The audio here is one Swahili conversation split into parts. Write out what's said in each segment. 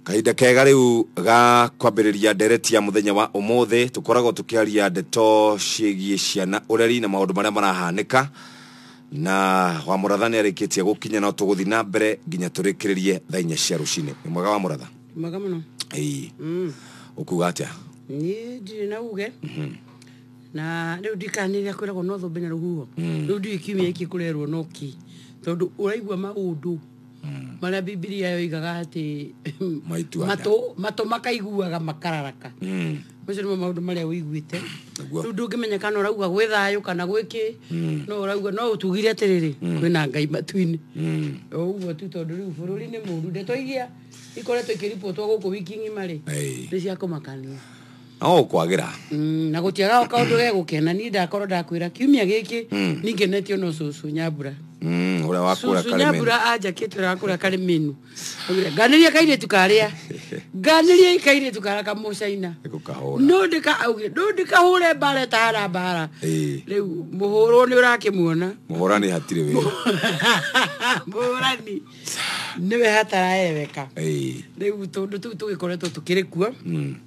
Kahinda kega riu ga kwambiriria ndereti ya muthenya wa umuthe tukoragwo tukiaria ndeto ciĩgiĩ ciana ureri na maundu maria marahanika na wa Mũratha arikitie gukinya no tuguthi na mbere nginya turikiririe thaa 4 cia rucini. Ni mwega wa Mũratha? Mwega muno. Ukuga atia? Ni ndi na uge. Na riu ndikaniria kwiragwo no thumbe na ruhuho. Riu ndikiumia iki kurerwo noki. Tondu uraigua maundu maria Biblia yoigaga ati mato makaiguaga makararaka. Ucio nĩ maundu maria uiguite. Riu ndungimenya kana urauga gwĩ thayo kana gwĩki. No urauga no utugire atiriri kwina Ngai matu-ini. Uguo tu tondu riu bururi ni mundu ndeto igia ikoretwo ikiripotwo guku wiki ng'ima ri ni cia kumakania. No kwagira. Na gutiaga kaundu ge gukena ni ndakorwo ndakwira kiumia giki ningenetio no cucu Nyambura. Ura wakura kale menu. Nyambura aja kitu wakura kale menu. Ganiria kaire tukaria. Ganiria kaire tukara kamucaina. Ikukahura. No ndika hure bare tara bara. Riu muhuro ni urakimuona. Muhorani hatire we. Muhorani. Niwe hatara eweka. Riu tondu tugikoretwo tukiri kuo.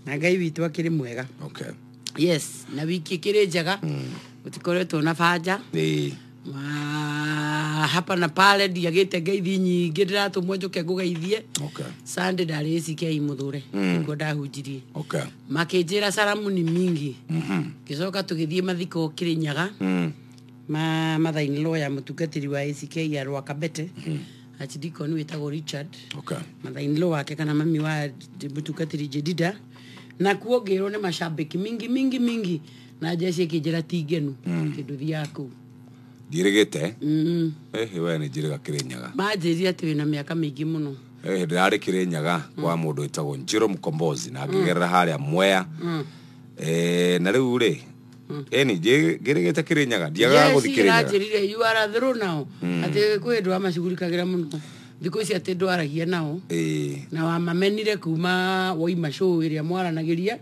Na Ngai witu akiri mwega. Okay. Yes, na wiki kiri njega. Utikoretwo na banja. Hapa na pale ndiagite ngeithi nyingi ndiratumwo njuke ngugeithie. Okay. Sunday ndari CK Muthure ngo ndahunjirie. Okay. Makinjira salamu ni mingi. Kicoka tugithie mathiko Kirinyaga. Mathaini lawyer mutungatiri wa ACK ya Rwakabete. Achidiko ni wetagwo Richard. Okay. Mathaini lawyer wake kana mami wa mutungatiri Jedida. Na kuongerwo ni mashabiki mingi na jeshi kijira tigenu kinduthi yaku. Dirigete we ni jiriga Kirinyaga majiri ati wina miaka mingi muno ndirari Kirinyaga kwa mundu witagwo Njiro Mkombozi na ngigerera haria Mwea na riu ri eni girigete Kirinyaga ndiaga guthi Kirinyaga yes you are through now ati kwendwo amashugurikagira muno thiko ici ati ndwaragia nao na wa mamenire kuma woima show iria mwaranagiria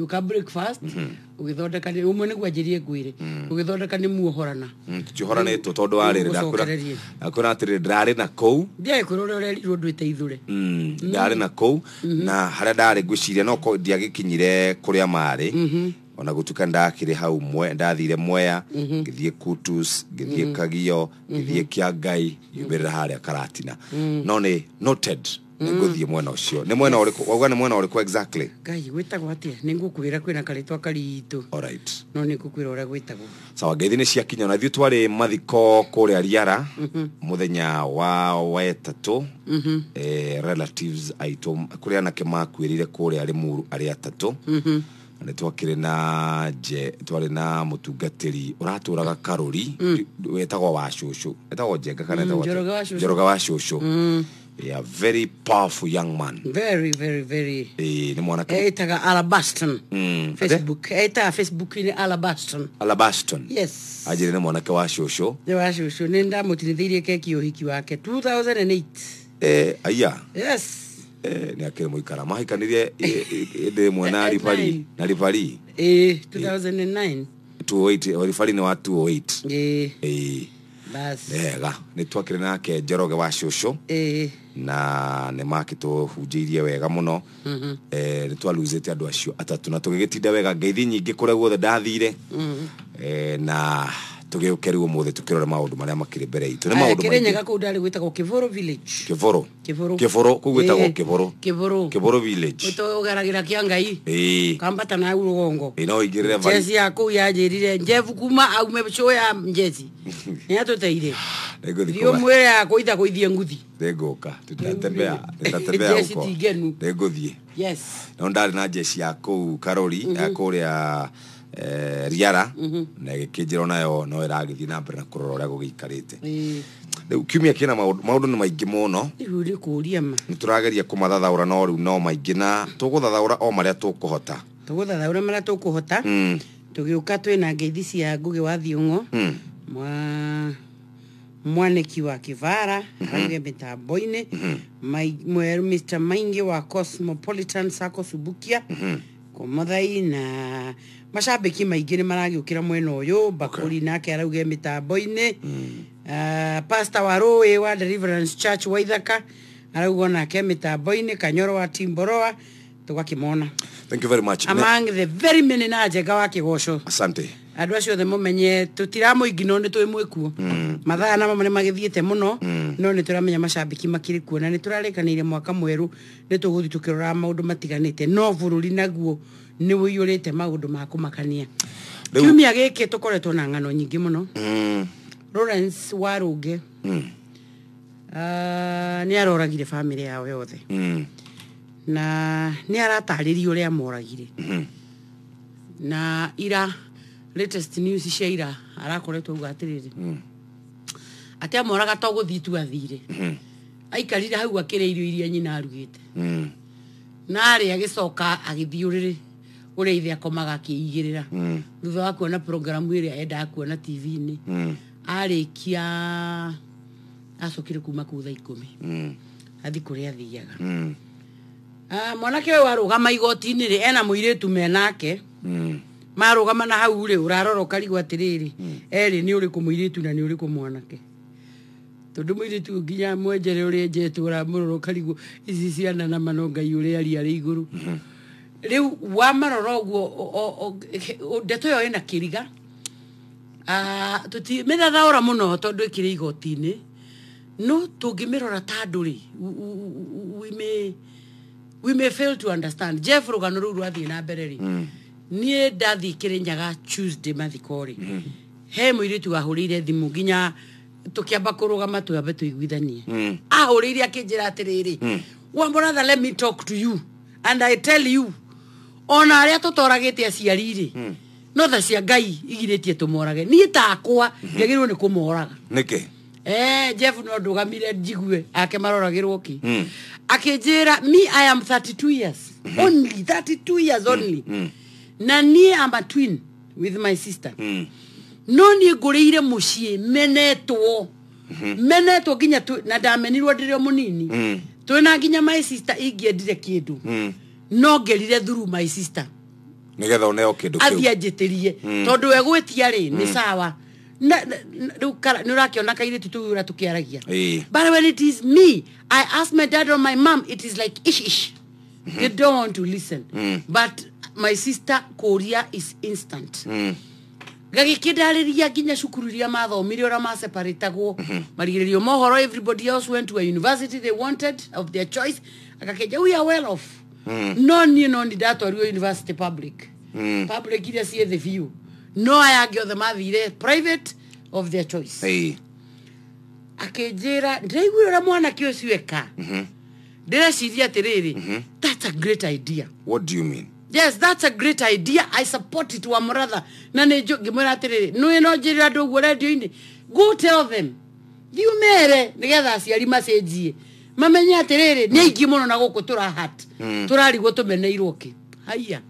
uka breakfast ugithondeka ni umwe niguo anjirie ngwire ugithondeka ni muohorana tuhoranitwo tondu warire ndakura atiri ndirari na kou ndiye kurore urerirwo ndwite ithure ndari na kou na haria ndari ngwiciria no ko ndiagikinyire kuria mari ona gutuka ndakire hau ndathire Mwea ngithie Kutus ngithie Kagio ngithie Kiangai yumirira haria Karatina no ni noted nguthie mwena ucio ni mwena uriku wauga ni mwena uriku exactly Ngai gwitagwo atia ningukwira kwina karitwa karitu alright no nikukwira ura gwitagwo sawa ngeithi ni ciakinya na thiu twari mathiko kuria Riara muthenya wa wetatu relatives aitum kuria na kemakwirire kuria Limuru aria atatu na twakire na twari na mutungatiri uraturaga Karuri wetagwo wa Shushu etagwo Jenga kana etagwo Njoroga wa Shushu yeah, very powerful young man very ni mwana etaga Alabaston Facebook Facebook ni Alabaston yes ajire ni mwana wa Shushu ni ndamutinithirie keki uhiki wake 2008 aya yes ni akire muikara mahikanirie ende mwana rifari 2009 28 rifari ni wa 28 bas ni twakire nake Njoroge wa Shushu na ne makito hujirie wega muno ni twaluzete andu acio atatu na tugigitinda wega ngeithi nyingi kuria guothe ndathire na tugiukeri umuthe tukirora maundu maria makiri mbere itu ni maundu Kirinyaga ku ndari gwitagwo Kivoro village Kivoro ku gwitagwo Kivoro village utogaragira Kiangai kambata na urugongo no igirire valley jesi yako yajirire njevu kuma aume show ya njesi ni atuteire ndio mwere yako ita kuithie nguthi ndegoka tutatembea huko ndeguthie yes no ndari na jesi yako Karori yakuria Riara na gikijiro nayo no iragithie na mbere na kurora uria gugikarite riu kiumia kina maundu ni maingi muno ihuri kuria ma niturageria kumathathaura no riu no maingi na tuguthathaura o maria tukuhota tugiuka twina ngeithi cia Ngugi wa Thiong'o mwaniki wa Kivara rangi mitambo-ini mweru Mr. Maingi wa Cosmopolitan Sacco Subukia Komathai na mashabiki maingi ni maragiukira mwena uyu Bakuri nake arauge mitambo-ini Pastor wa Roe wa Deliverance Church Waithaka arauga nake mitambo-ini Kanyoro wa Timboroa tugakimona. Thank you very much. Among the very many na njega wa kigoco. Asante. Andu acio the mumenye tutiramuingino ni twimwikuo mathaa na mamane magithiete muno no ni turamenya macambiki makiri kuo na ni turarikaniire mwaka mweru ni tuguthi tukirora maundu matiganite no bururi naguo ni wiyurite maundu ma kumakania. Kiumia giki tukoretwo na ng'ano nyingi muno. Lawrence Waruge ni aroragire family yao yothe na ni arataririo ria moragire na ira latest news cia ira arakoretwo ugatiriri ati amoraga to guthitu athire aikarire hau akire irio iria nyina arugite na ari agicoka agithiuriri uria ithe akomaga akiigirira thutha wa kuona program iria enda kuona TV-ini arikia acokire kuma kutha 10 athi kuria athiaga mwanake we warugama igoti-ini ri ena muiritu menake marugama na hau ri urarora ukarigwa atiriri eri ni uri kumuiritu na ni uri kumwanake tondu muiritu nginya mwenjere uri njetu uramurora ukarigwa ici ciana na manongai uri ari ari iguru riu wa marora uguo ndeto yo ina kiriga tuti methathaura muno tondu ikire igoti-ini no tungimirora tanduri we may fail to understand. Jeff rugano ru rwathie na mbere ri nie ndathi Kirinyaga Tuesday mathikori he muiritu ahurire thimu nginya tukiamba kurugama tuambe tuiguithanie ahurire akinjira atiriri wa brother, let me talk to you and I tell you ona aria tutoragite aciari ri no tha cia Ngai igiritie tumorage nie takwa yagirwo ni kumoraga nike Jeff no ndugamire njigue ake maroragirwo ki akinjira me I am 32 years only 32 years only na nie am a twin with my sister no ni nguriire mucii menetwo nginya na ndamenirwo ndirio munini twina nginya my sister ingiendire kindu no ngerire through my sister nigetha oneo kindu kiu athia njitirie tondu we gwitia ri ni sawa ni urakiona kaire tutura tukiaragia but when it is me I ask my dad or my mom it is like ish they don't want to listen but my sister Korea is instant gagikidariria ginya cukuru ria mathomire ora ma separatagwo marigiririo mohoro everybody else went to a university they wanted of their choice akakeja we are well off no ni datwario university public iria sie the view no ayagio the mathire private of their choice akejera ndaigwira mwana kio ciweka ndĩreciria atiriri that's a great idea. What do you mean? Yes, that's a great idea. I support it wa brother na nejo ngimwira atiriri no ino njira andu uguo radio-ini go tell them you mere nigetha aciari macenjie mamenye atiriri ni aingi muno na guku turahat turarigwo tumeneirwo ki haya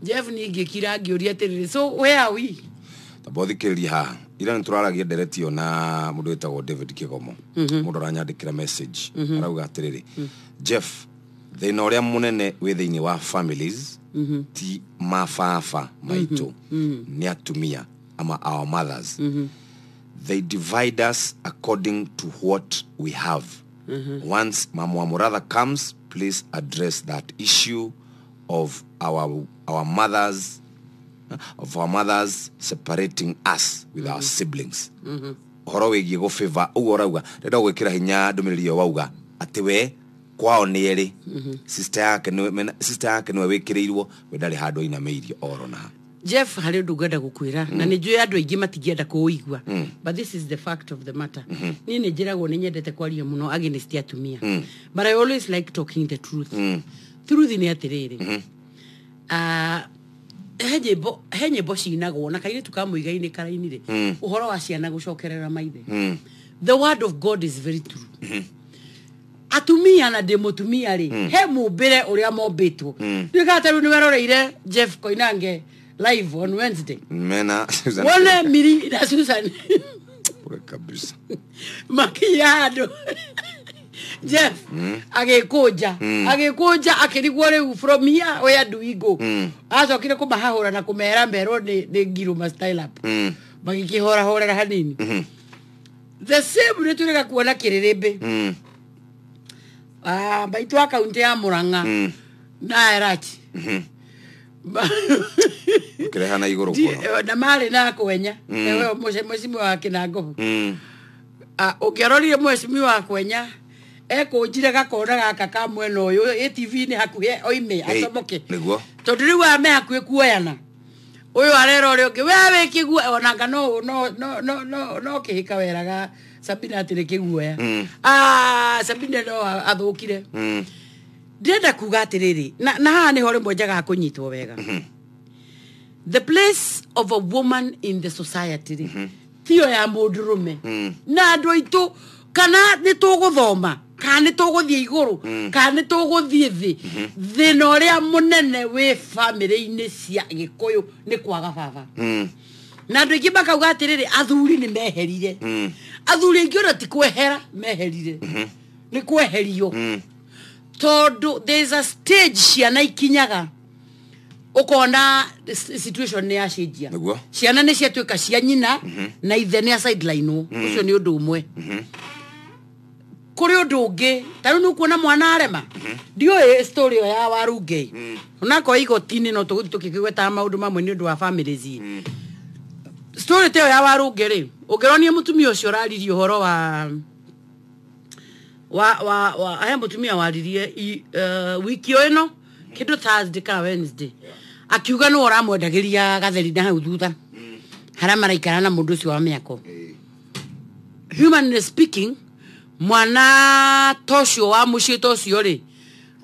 Jeff ni ngikira ngiuria atiriri so where are we tabothikiriria ha ira nturaragia directio na mundu wetagwo David Kigomo mundu aranyandikira message arauga atiriri Jeff thina uria munene wi thiini wa families ti mafafa maitu ni atumia ama our mothers they divide us according to what we have once mama Muratha comes please address that issue of our mothers separating us with our siblings horo wigie go favor ugo rauga renda gwikira hinya ndumiriri wauga ati we kwao ni eri sister yake no wikirirwo we ndari handu ina meirio orona Jeff hari ndugenda gukwira na ni njui andu aingi matigienda kuigwa but this is the fact of the matter ni njiragwo ni nyendete kwaria muno against atumia but I always like talking the truth truth ni atiriri henye boshi inagwo na kaire tukamuigaine karaini ri uhoro wa ciana gucokerera maithe the word of God is very true atumia na demotumia ri he mubire uria mombitwo ndikataru ni weroreire Jeff Koinange live on Wednesday mena Susan wala miri na Susan kabisa makiyado Jeff agekuja akirigwo riu from here where do we go acokire kumahahura na kumera mbero ni ngiruma style up magikihora horera hanini the same riturega kuona kiririmbe baitu akaunti ya Murang'a na erati kirehana iguru kwa na mali na kwenya ewe mwesimu wa Kinangobu ukirorire mwesimu wa kwenya njire gakona gaka ka mwena uyu TV ni hakuhe oime acomoke niguo tondu riu ame hakuhe kuoyana uyu arero ri ungi wewe kigua onanga no kihika weraga Sabina atire kiguoya Sabina no athukire ndenda kuga atiriri na haha ni hore mwenjaga kunyitwo wega the place of a woman in the society tio ya mundurume na andu aitu kana ni tuguthoma kana ni tuguthie iguru kana ni tuguthie thi no ria munene we family-ini cia Gikuyu ni kwaga baba na andu ingi makauga atiriri athuri ni meherire athuri ingi ona ti kwehera meherire ni kweherio tondu there is a stage ciana ikinyaga ukona situation ni yacenjia ciana ni ciatuika cia nyina na ithe ni a sideline ucio ni undu umwe kuri undu ungi taru ni kuona mwana arema ndio story ya Warugei onako igotini no tuguthi tukigweta maundu mamwe ni undu wa families story teo ya Warugei ri ungironie mutumia ucio raririe uhoro wa aya mutumia waririe wiki ino kindu Thursday ka Wednesday akiuga no oramwendagiria gatheri na hau thutha hara maraikara na mundu ucio wa miako humanly speaking mwana tocio wa mucii tocio ri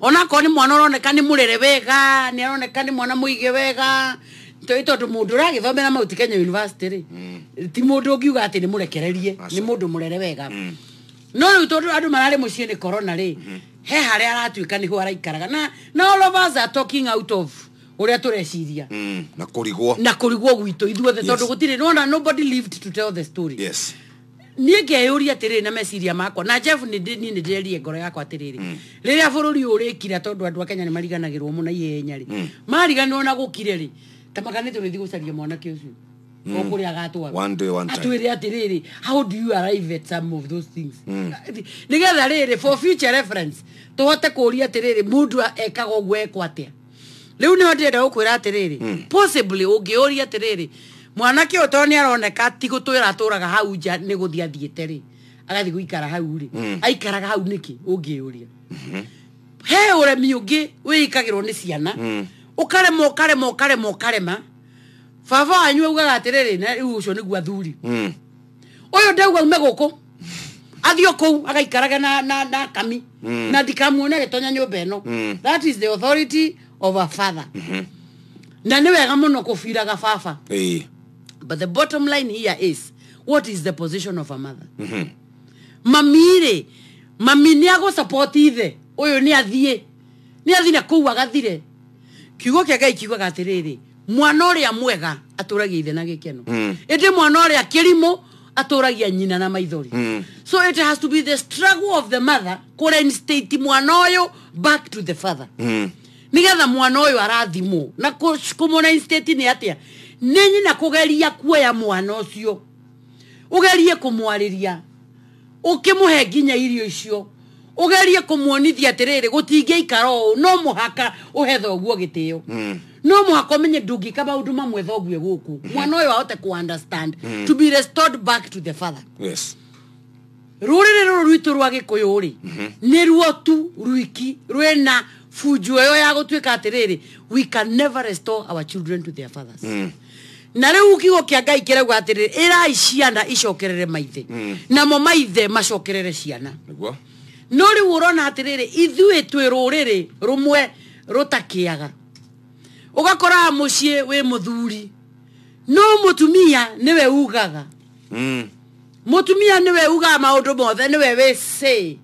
ona ko ni mwana uroneka ni murere wega ni aroneka ni mwana muige wega tondu mundu ragithomera Mount Kenya University ri ti mundu ungiuga ati ni murekererie ni mundu murere wega no riu tondu andu marari mucii ni corona ri he haria aratuika niho araikaraga na all of us are talking out of uria tureciria na kurigwo gwitu ithuothe tondu gutire nobody lived to tell the story yes nie ngeyuria atiriri na meciria makwa na Jeff ni ndirerie ngoro yakwa atiriri riria bururi urikira tondu andu a Kenya ni mariganagirwo muno ihenya ri mariganwo na gukire ri tamakanite urithi gucaria mwana kie ucio okuri agatwa one day atwire atiriri how do you arrive at some of those things nigetha riri for future reference tuhote kuria atiriri mundu ekaga gwekwa atia riu ni ndenda gukwira atiriri possibly ungiuria atiriri mwanake utoni aroneka ti gutwira aturaga hau nja ni guthia thiete ri agathi guikara hau ri aikaraga hau niki ungiuria he uremi ungi wikagirwo ni ciana ukarema baba wanyu augaga atiriri na riu ucio niguo athuri uyu ndauga ume guku athio kou agaikaraga na kami na ndikamuone gitonya nyumba ino that is the authority of a father na ni wega muno kufiraga baba but the bottom line here is what is the position of a mother mami ni ago support ithe uyu ni athie na kou agathire kiugo kia Ngai kiuga atiriri mwana uria mwega aturagia ithe na gikeno indi mwana uria kirimo aturagia nyina na maithori so it has to be the struggle of the mother to reinstate mwana uyu back to the father nigetha mwana uyu arathimo na kumunainstate ni atia nenyi na kugeria kuoya mwana ucio ugerie kumwariria ukimuhe ginya irio icio ugerie kumuonithia atiriri gutinge ikaro no muhaka uhetho guo gitio no muhaka menye ndungi kama undu mamwe thoguye guku mwana uyu ahote ku understand to be restored back to the father yes rurire rwitu rwa Gikuyu ri ni ruo tu rwiki rwena fujo yo ya gutwika atiriri we can never restore our children to their fathers na riu kigo kia Ngai kirauga atiriri irai ciana icokerere maithe na mo maithe macokerere ciana niguo no riu urona atiriri ithuĩ twĩ rũrĩrĩ rumwe rutakiaga ugakora mucie we muthuri no mutumia niwe ugaga mutumia niwe uga maundu mothe niwe we say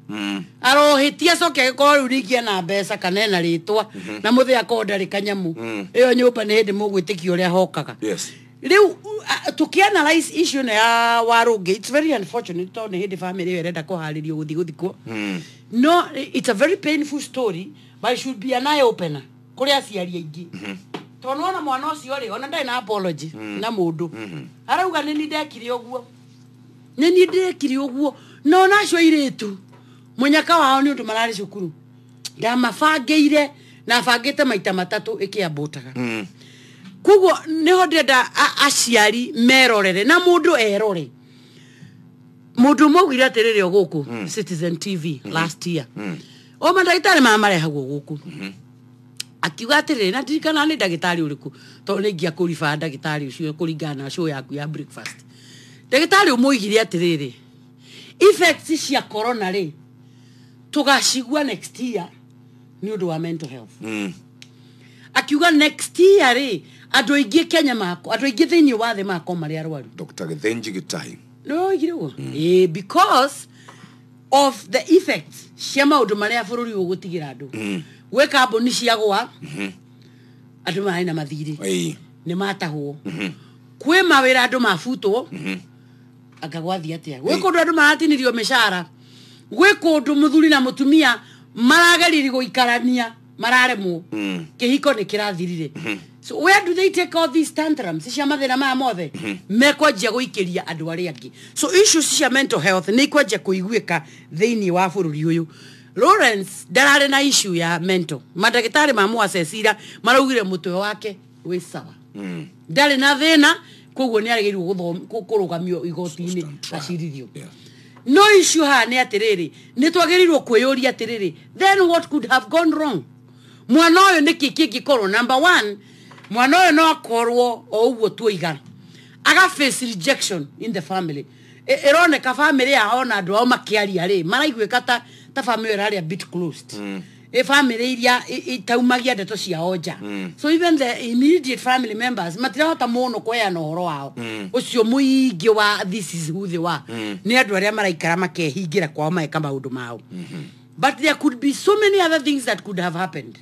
arohitia coke ko rigia na mbeca kanena ritwa na muthi akonda kanyamu iyo nyumba ni hindi mugwitikio uria hokaga yes riu tukianalyze issue na ya Warugei it's very unfortunate to ni hindi family irenda kuharirio guthikwo no it's a very painful story but it should be an eye opener kuri aciari aingi tonona mwana ucio ri ona ndai na apology na mundu arauga ni ndekire uguo no nacio iritu munyaka wao ni undu marari cukuru ndamabangeire na bangite maita matatu ikiambotaga kuguo niho ndenda aciari merorere na mundu erore mundu mogire atiriri guku Citizen TV last year o mandagitari mamarehagwo guku akiuga atiriri na ndirikana ni ndagitari uriku to ningia kuriba ndagitari ucio kuringana show yaku ya breakfast ndagitari umuigire atiriri effects cia corona ri tugacigua next year ni undu wa mental health akiuga next year ri andu aingi Kenya mako andu aingi thiini wa the mako mari arwaru Dr. Githinji Gitai no igiro because of the effects cia maundu maria bururi ugutigira andu we kambuni ciagwa andu mai na mathiri ni matahwo kwe mawira andu mafutwo akagwathia atia we kundu andu maratinirio mishara we kundu muthuri na mutumia marageriri guikarania mararemwo kihiko ni kirathirire so where do they take all these tantrums cia mathina ma mothe mekwanjia guikiria andu aria angi so issues cia mental health ni ikwanjia kuiguika thiini wa bururi uyu Lawrence darare na issue ya mental madagitari mamu asesira maraugire mutwe wake wi sawa ndari na thina koguo ni arigirwo kurugamio igoti-ini acirithio no issue ha ni atiriri ni twagirirwo kwiyuria atiriri then what could have gone wrong mwana uyu ni kiki koro number 1 mwana uyu no akorwo o uguo tuigana aga face rejection in the family erone ka family ya ona andu ao makiaria ri maraiguika ta family rari a bit closed family iria itaumagia ndeto cia onja so even the immediate family members matirahota muno kweana uhoro wao ucio muingi wa this is who they were ni andu aria maraikara makehingira kwao maeka maundu mao but there could be so many other things that could have happened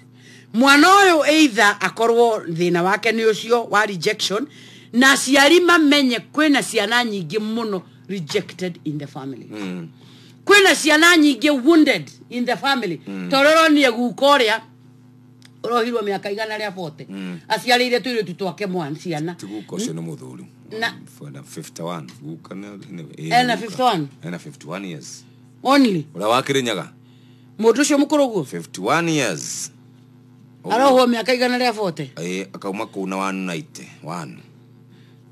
mwana uyu either akorwo thina wake ni ucio wa rejection na ciari mamenye kwina ciana nyingi muno rejected in the family kwina ciana nyingi wounded in the family tororo ni gukoria rohirwo miaka igana ria 40 aciarire tuire tutwake mwan ciana tiguko cio no muthuri na 51 gukana ena 51 years only ura wakirinyaga mundu cio mukuru guo 51 years aroho miaka igana ria 40 akauma kuna 191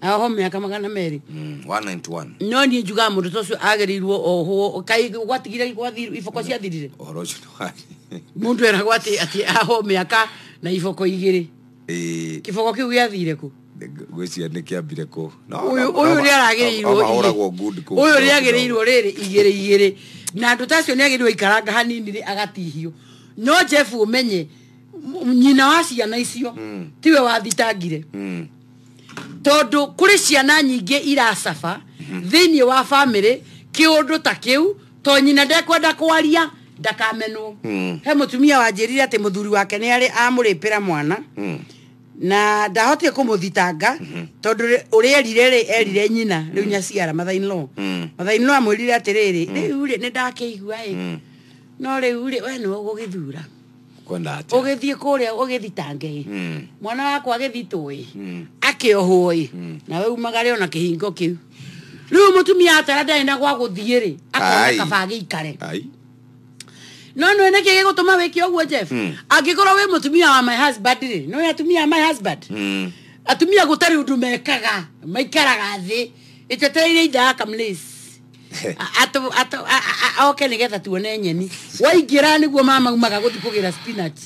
aho miaka magana meri 191 no ni juga mundu tocio agerirwo oho kai gwatigire gwathirwo ifoko cia thirire ohoro cio wani mundu era gwati ati aho miaka na ifoko igiri kifoko kiu giathire ku gwecia ni kiambire ku uyu ni aragerirwo uyu ni agerirwo riri igiri na andu tacio ni agerirwo ikaranga hanini ri agatihio no Jeff umenye nyina wa ciana icio tiwe wathitangire tondu kuri ciana nyingi irasafa thiini wa family kiundu ta kiu to nyina ndekwenda kwaria ndakamenwo he mutumia wanjirire ati muthuri wake ni ari amuripira mwana na ndahotie kumuthitanga tondu erire nyina riu nyaciara mother-in-law amwirire atiriri riu ri ni ndakeigua no riu ri we no gugithura ugithie kuria ugithitange mwana wakwa agithitwe akiohwo na we umagare ona kihingo kiu riu mutumia atara ndai na gwa guthie ri akona kabagi ikare no ene kige gutuma wiki ogwo Jeff angikorwo we mutumia wa my husband ri no atumia my husband atumia gutari undu mekaga maikaraga thi iteteire ida kamlis oke nigetha tuone nyeni waingira niguo mama umaga guthikugira spinach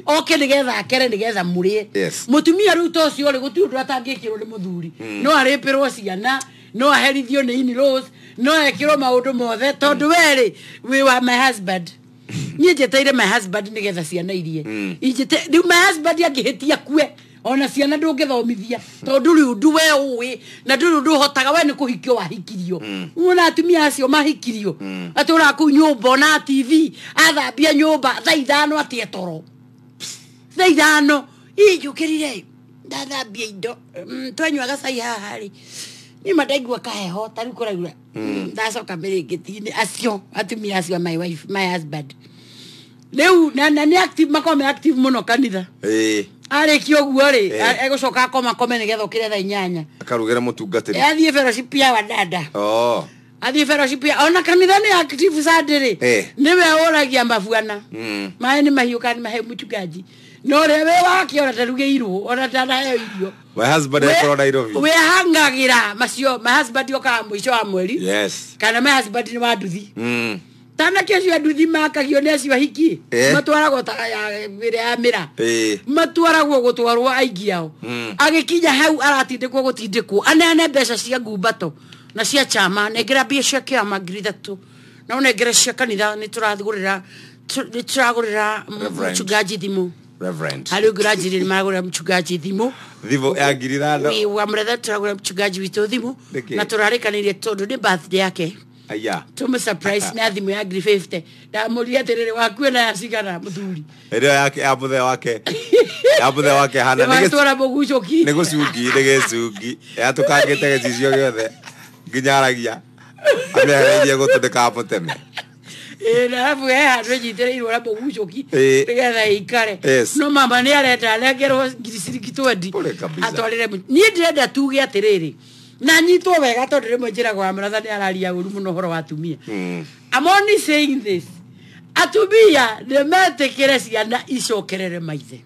oke nigetha akere nigetha murie mutumia riu tocio ri guti undu atangikirwo ni muthuri no aripirwo ciana no aherithio ni in-laws no ekirwo maundu mothe tondu weri we wa my husband nie jeteire my husband nigetha ciana irie ijete riu my husband angihitia kue ona ciana ndungithomithia tondu riu ndu we uwi na ndu hotaga we ni kuhikio wahikirio una atumia acio mahikirio atura ku nyumba na TV athambia nyumba thaa 5 atie toro thaa 5 ijukirire ndathambia indo twanywaga cai haha ri ni madaigua kaheho tari kuraigura ndacoka mirigitini acio atumia acio my wife my husband leu na ni active makome active muno kanitha arikio guo ri egucoka koma nigetha ukire thaa 8 akarugera mutungatiri athie fellowship ya wadada athi fellowship ona kanithani active Sunday niwe oragia mabuana mai ni mahiuka ni mahe mchungaji no rewe wake ona tarugeirwo ona tanahe irio my husband ekora irovi we hangagira macio my husband yoka mwisho wa mweri yes kana my husband ni waduthi tana kesho aduthi makagio nesi wahiki matwaragwo ta ya vire ya mira matwaragwo gutwarwo aigiao agikinya hau aratindikwo gutindikwo anene mbeca cia ngumbato na cia chama negira bia cia kiama ngiri 3 na negira cia kanitha ni turathugurira mchungaji thimu reverend hali graduate maragura mchungaji thimu ya ngiri 5 wa mretha turagura mchungaji witu thimu na turarikanirie tondu ni birthday yake aya tumu surprise na thimu ya ngiri 50 da muria terere waku na yasigana muthuri ndio yake abuthe wake hana nigora bogucoki nigucugi yatukangite gicicio giothe nginyaragia amereje gutundika muteme na afu handwe jitere irwa bogucoki nigetha ikare no mama ni areta alengerwo ngiri ciriki 20 atwarire ni ndirenda tuge atiriri na nyitwo wega tondu rimwe njira kwa mratha ni araria uru muno horo wa tumia I'm only saying this atumia nemetekere ciana icokerere maithe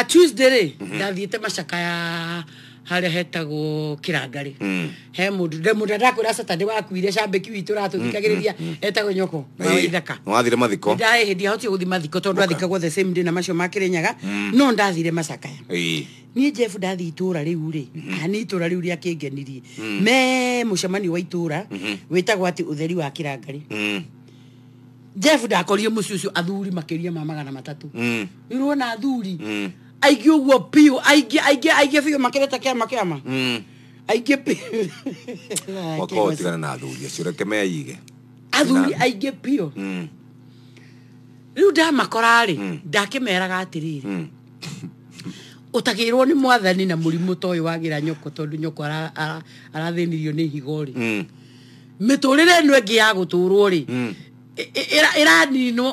Tuesday ndathiite macaka ya haria hetagwo Kirangari he mundu ndakwira Saturday wakuire cambeki witu ratuthikagiriria hetagwo nyoko ithaka wathire mathiko ndia hoti guthi mathiko tondu athikagwo the same day na macio makirinyaga no ndathire macaka ni Jeff ndathi itura riu ri ani itura riu ria kingenirie me mucemani wa itura witagwo ati utheri wa Kirangari Jeff ndakorie muciucio athuri makiria ma 300 irona athuri aigi uguo pio aigi fio makireta kiama aigi pio wako tigana na athuri acio reke meige athuri aigi pio riu ndamakora ri ndakimeraga atiriri utagirwo ni mwathani na murimu toyo wagira nyoko tondu nyoko arathinirio ni higori miturire eno engi ya guturwo ri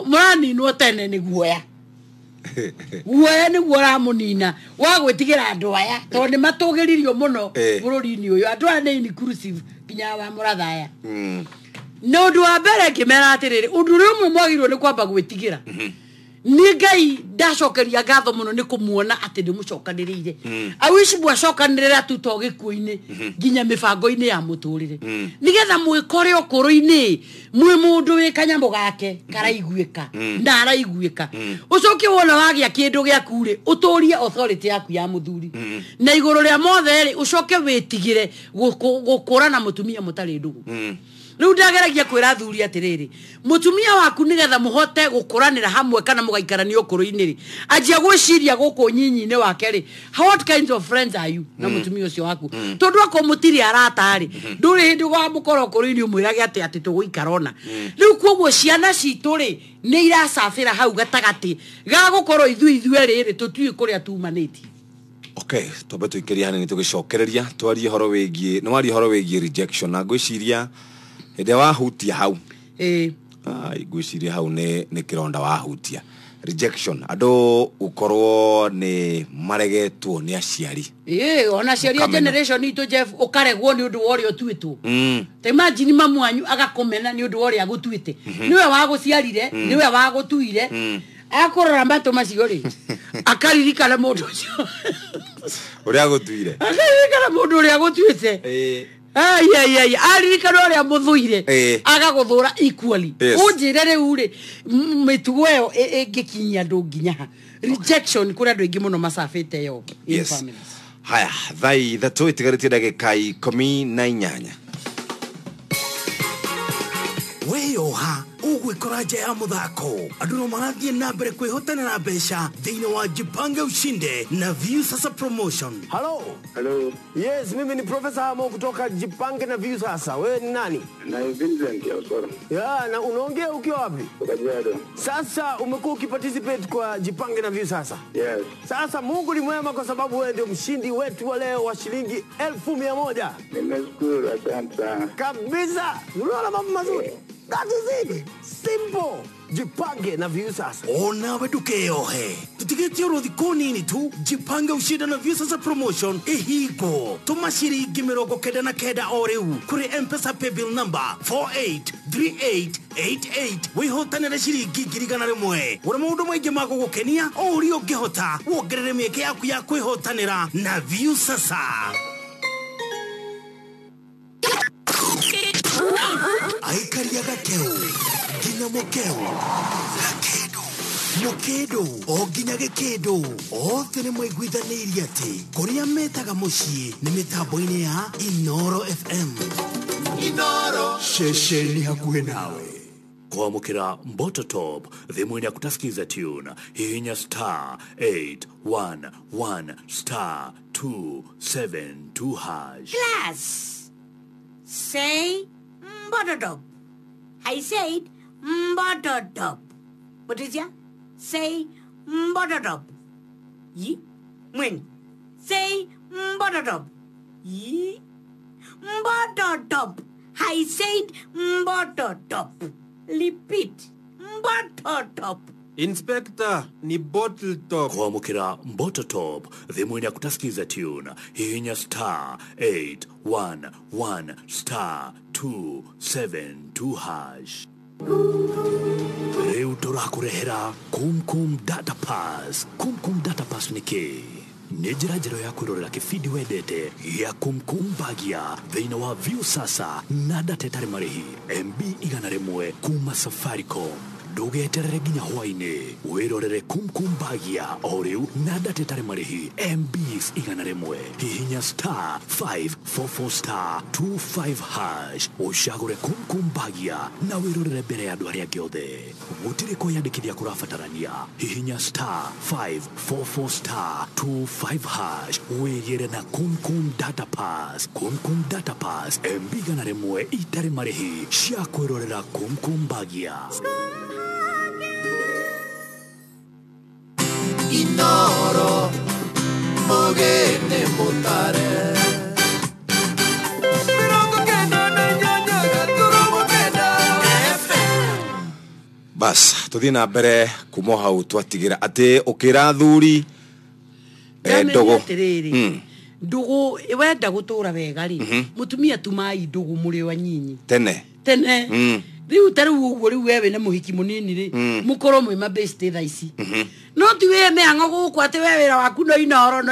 muraninwo tene ni guoya ni guora munina wa gwitigira andu aya tondu ni matugiririo muno bururi-ini uyu andu aya ni inclusive kinya wa murathaya no ndu wa mbere kimera atiriri undu rumwe mwagirwo ni kwamba gwitigira ni Ngai ndacokeria ngatho muno ni kumuona ati ndi mucokanirire awici bwacokanirira tuto gikuini ginya mibango-ini ya muturire nigetha mwikore okoro-ini mwi mundu wi kanyambo gake karaiguika ndaraiguika ucoke wona wagia kindu giaku ri uturie authority yaku ya muthuri na iguru ria mothe ri ucoke witigire gukura na mutumia mutari ndugu riu ndageragia kwira thuri atiriri mutumia waku nigetha muhote gukuranira hamwe kana mugaikarania okoro-ini ri ajia gwiciria guku nyinyi-ini wake ri what kinds of friends are you na mutumia ucio waku tondu ako mutiri arata ri nduri hindi gwa mukoro okoro-ini umwirage ati tuguikarona riu koguo ciana citu ri ni iracabira hau gatagati ga gukoro ithuĩ riri tutui kuria tumanĩtie. Okay, tobe tuikiria hani tugicokereria twarie horo wigie no wari horo wigie rejection na gwiciria ende wahutia hau gwiciria hau ni kironda wahutia rejection ado ukorwo ni maregetwo ni aciari ona aciari a generation itu Jeff ukaregwo ni undu wori otuitwo ta imagine mamu anyu agakomena ni undu wori agutuite niwe waguciarire niwe wagutuire akorora mbato macio ri akaririkana mundu ucio uri agutuire akaririkana mundu uri agutuite aririkana uria muthuire agaguthura equally unjire riu ri mitugo yo ingikinyia ndu nginya rejection kuri andu ingi muno macabite yo in families. Haya thai thatu itigarite ndagika 18 weyoha ugwikora nja ya muthako andu no marathie na mbere kwihotanira mbeca thiini wa Jipange Ushinde na Viusasa Promotion. Hello. Yes, mimi ni Professor Amo kutoka Jipange na Viusasa. Wewe ni nani? Na Vincent ya Usoro. Ya, na unaongea ukiwa wapi? Kajiado. Sasa umekuwa ukiparticipate kwa Jipange na Viusasa? Yes. Sasa Mungu ni mwema kwa sababu wewe ndio mshindi wetu wa leo wa shilingi 1,100. Nimeshukuru, asante sana. Kabisa. Unaona mambo mazuri? That is it. Simple. Jipange na Viusasa. Ona wedukeyohe. tutigete uruthi konini tu jipange ushinde na View Sasa Promotion ehigo tuma shiringi 99 o riu kuri M-Pesa paybill number 483888 wihotanira shiringi 100 uri maundu maingi ma gugukenia o uri ungihota wongerere mieke yaku ya kwihotanira na View Sasa. Aikaria gakeu ginya mokeu Mokedo o ginya gekedo o tene mwaiguithanirie ati kuria metaga mucii ni mitambo-ini ya Inoro FM. Inoro shesheni hakuhe nawe kwamukira Mboto Top thimu ya kutasikiza tune hihinya star 811 star 272 hash. Class, say Mboto Top. I said Mboto Top. What is ya? Say Mboto Top. Yi? When? Say Mboto Top. Yi? Mboto Top. I said Mboto Top. Repeat. Mboto Top. Inspector, ni bottle top. Kwamukira Mboto Top thimu ya kutasikiza tune hihinya star 811 star 272 hash. Reu turakurehera Kumkum Data Pass. Kumkum Data Pass ni ki? Ni njĩra ya kwĩrorera kĩbindi wendete ya Kumkum Bagia thĩinĩ wa View Sasa na data ĩtarĩ marĩhi MB 100 kuma Safaricom. Ndugeterere nginya hwainĩ wĩrorere Kumkum Bagia o rĩu na data ĩtarĩ marĩhi MBs 100 hihinya star 544 star 25 hash ucagũre Kumkum Bagia na wĩrorere mbere ya andũ arĩa angĩ othe. Gũtirĩ kwĩyandĩkithia kũrabatarania hihinya star 544 star 25 hash wĩgĩre na Kumkum Data Pass. Kumkum Data Pass MB 100 itarĩ marĩhi cia kwĩrorera Kumkum Bagia. Inoro mogene mutare bas tuthie na mbere kuma hau twatigira ati ukira thuri ndogo ndugu wenda gutura wega ri mutumia tumai ndugu muri wa nyinyi tene riu taru uguo riu wewe na muhiki munini ri mukoro mwe mabeste thaici no ti we me ango guku ati we wira waku no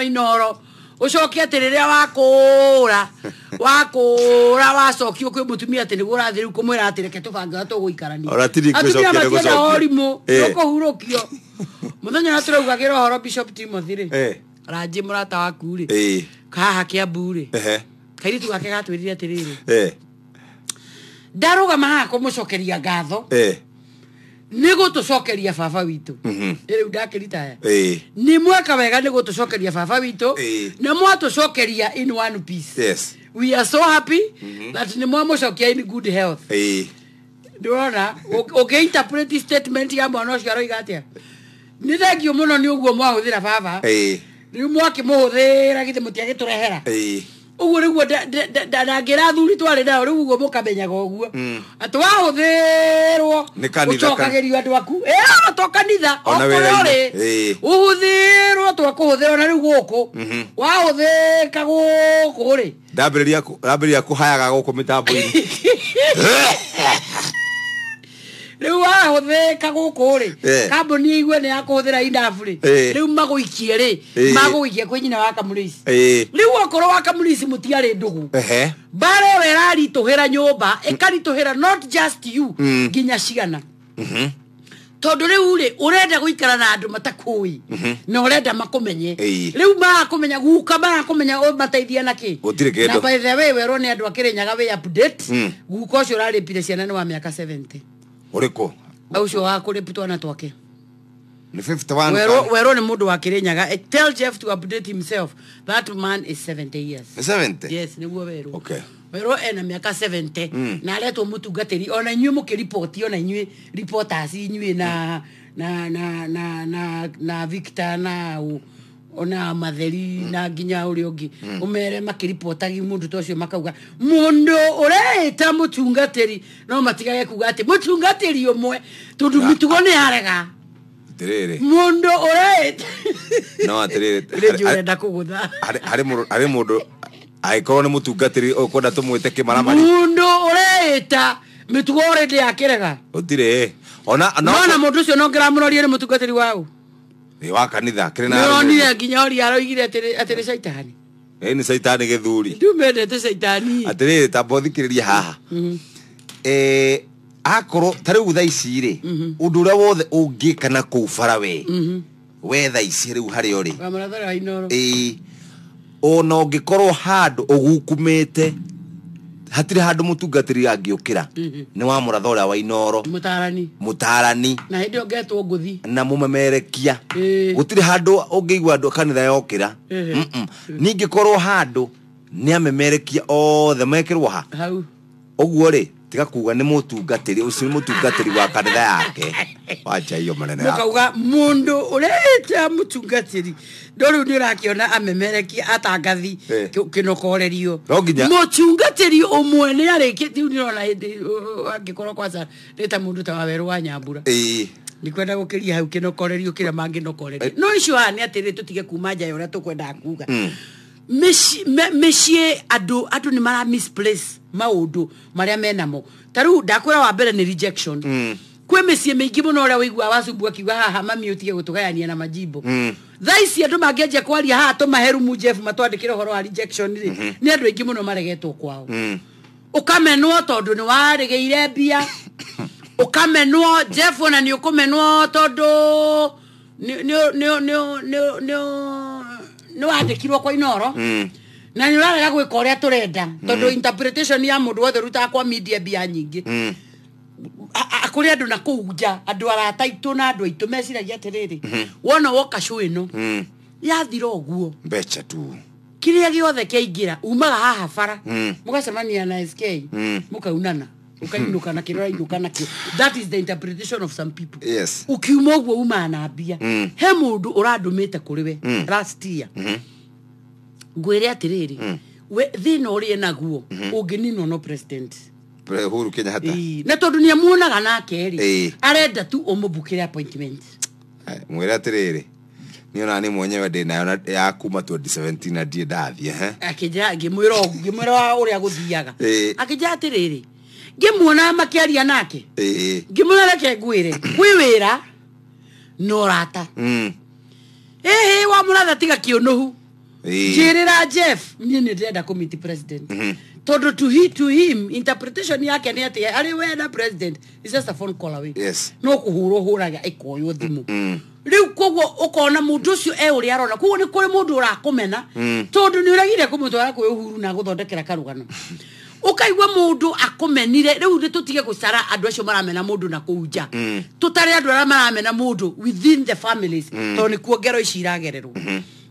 inoro ucoke ati riria wakura wacokio kwi mutumia ati niguo rathi riu kumwira ati reke tubanga tuguikarania oratiri kwicokere gucokio orimu nukuhurukio muthenya na turaugagira horo Bishop Timothy ri ranji murata waku ri kaha Kiambu ri kairitu gake gatwirire ati riri daruga maha kumucokeria ngatho nigo tucokeria baba witu riu ndakirita ni mweka wega nigo tucokeria baba witu na mwatucokeria in one piece. Yes, we are so happy that ni mwamucokia in good health. Ndona okay interpret statement ya mwana ucio aroiga atia ni thengio muno ni uguo mwahuthira baba riu mwakimuhuthira githe mutiagiturehera uguo riguo ndangira thuri twari nao riu uguo mukamenyaga uguo ati wahuthirwo ucokagirio andu aku to kanitha okorore uhuthirwo twakuhuthirwo na riu guku wahuthika guku ri ndambiriria kuhayaga guku mitambo-ini riu wahuthika guku ri kambuni igwe ni yakuhuthira indafu ri riu maguikie ri maguikie kwi nyina wa Kamulisi riu okorwo wa Kamulisi mutiari ndugu bare werari tuhira nyumba ikarituhira not just you nginya cigana tondu riu ri urenda guikara na andu matakui na urenda makumenye riu makumenya guka makumenya o mateithia naki na by the way wero ni andu akirinyaga we update guka ucio rari pire ciana ni wa miaka 70 uriko ucio wa kuripitwa na twake ni 51 wero ni mundu wa Kirinyaga. Tell Jeff to update himself. That man is 70 years. 70? Yes, ni wero. Okay. Wero ena miaka 70 na leto mutungatiri ona inywe mukiripoti ona inywe reporters inywe na Victor na ona matheri na nginya uri ungi umere makiriportagi mundu tocio makauga mundu ureta mutungatiri no matigage kuga ati mutungatiri umwe tundu mitugo ni arega Terere. Mundu ureta. No aterere. Rejure ndakugutha. Hari mundu aikorwo ni mutungatiri ukwenda tumwite kimaramari. Mundu ureta mitugo already akirega. Utire. Ona mundu ucio no ngiramurorie ni mutungatiri wao. Ni wa kanitha kirina. No ni nginya ori aroigire atiri saitani. Ni saitani githuri. Ndumendete saitani. Atiriri tabothikiriria haha. Akorwo tariu thaa ici ri undu uria wothe ungikana kuu bara we thaa ici riu hari uri Wamurathora Wainoro. ona ungikorwo handu ugukumite hatire handu mutungatiri angiukira ni wa muratha uria Wainoro mutarani na hindi ongetwo nguthi na mumemerekia gutire handu ungiigua andu kanitha yokira ningikorwo handu ni amemerekia othe mekirwo hau uguo ri tiga kuga ni mutungatiri ucio ni mutungatiri wa kanitha yake wacha hiyo manene yako mukauga mundu ureta mutungatiri ndoru ni rakiona amemereki atangathi kinokorerio mutungatiri umwe ni arikiti ni rona hindi angikorwo kwanza nita mundu ta Waweru wa Nyambura ni kwenda gukiria hau kinokorerio kira mangi nokorerio no icio hani atiri tutige kuma nja yora tukwenda kuga Meshie adu ni mara misplace maundu maria menamo taru ndakwira wa mbere ni rejection kwe meshie meingi muno ora wigwa wasumbua kiwa haha mami utige gutugayania na majimbo thaisi andu mangeje kwaria haha to maheru mu Jeff matwandikire horo wa rejection ni andu aingi muno maregetwo kwao ukamenwo tondu ni warigeire mbia ukamenwo Jeff ona ni ukumenwo tondu no andikirwo kwa Inoro na ni urarega gwika uria turenda tondu interpretation ya mundu wothe ruta kwa media bia nyingi akuri andu na kuja andu arataitũ na andu aitu meciragia atiriri wona woka show ino yathira uguo mbeca tu kiria giothe kiingira umaga haha bara mugacemania na SK mukaunana ukainuka na kirora inuka na kio that is the interpretation of some people yes ukiuma uguo uma na mbia he mundu urandumite kuri we last year ngwire atiriri we thina uri naguo unginino no president Uhuru Kenyatta na tondu ni amuonaga nake ri arenda tu umubukire appointment mwira atiriri niona ni mwenyewe ndina ya kuma 2017 na die ndathie akija ngimwira uria guthiaga akija atiriri ngimuona makiaria nake ngimwira reke ngwire kwiwira no rata wa muratha tiga kionuhu jirira Jeff ni ndenda committee president tondu to him interpretation yake ni ati ari wenda president is just a phone call away yes no kuhuro huraga ikoyo thimu riu koguo ukona mundu ucio uri arona koguo ni kuri mundu urakumena tondu ni uragire kumutwara kwi Uhuru na guthondekera karugano ukaigwa mundu akumenire riu ndi tutige gucara andu acio maramena mundu na kuja tutari andu ara maramena mundu within the families tondu ni kuongero ici iragererwo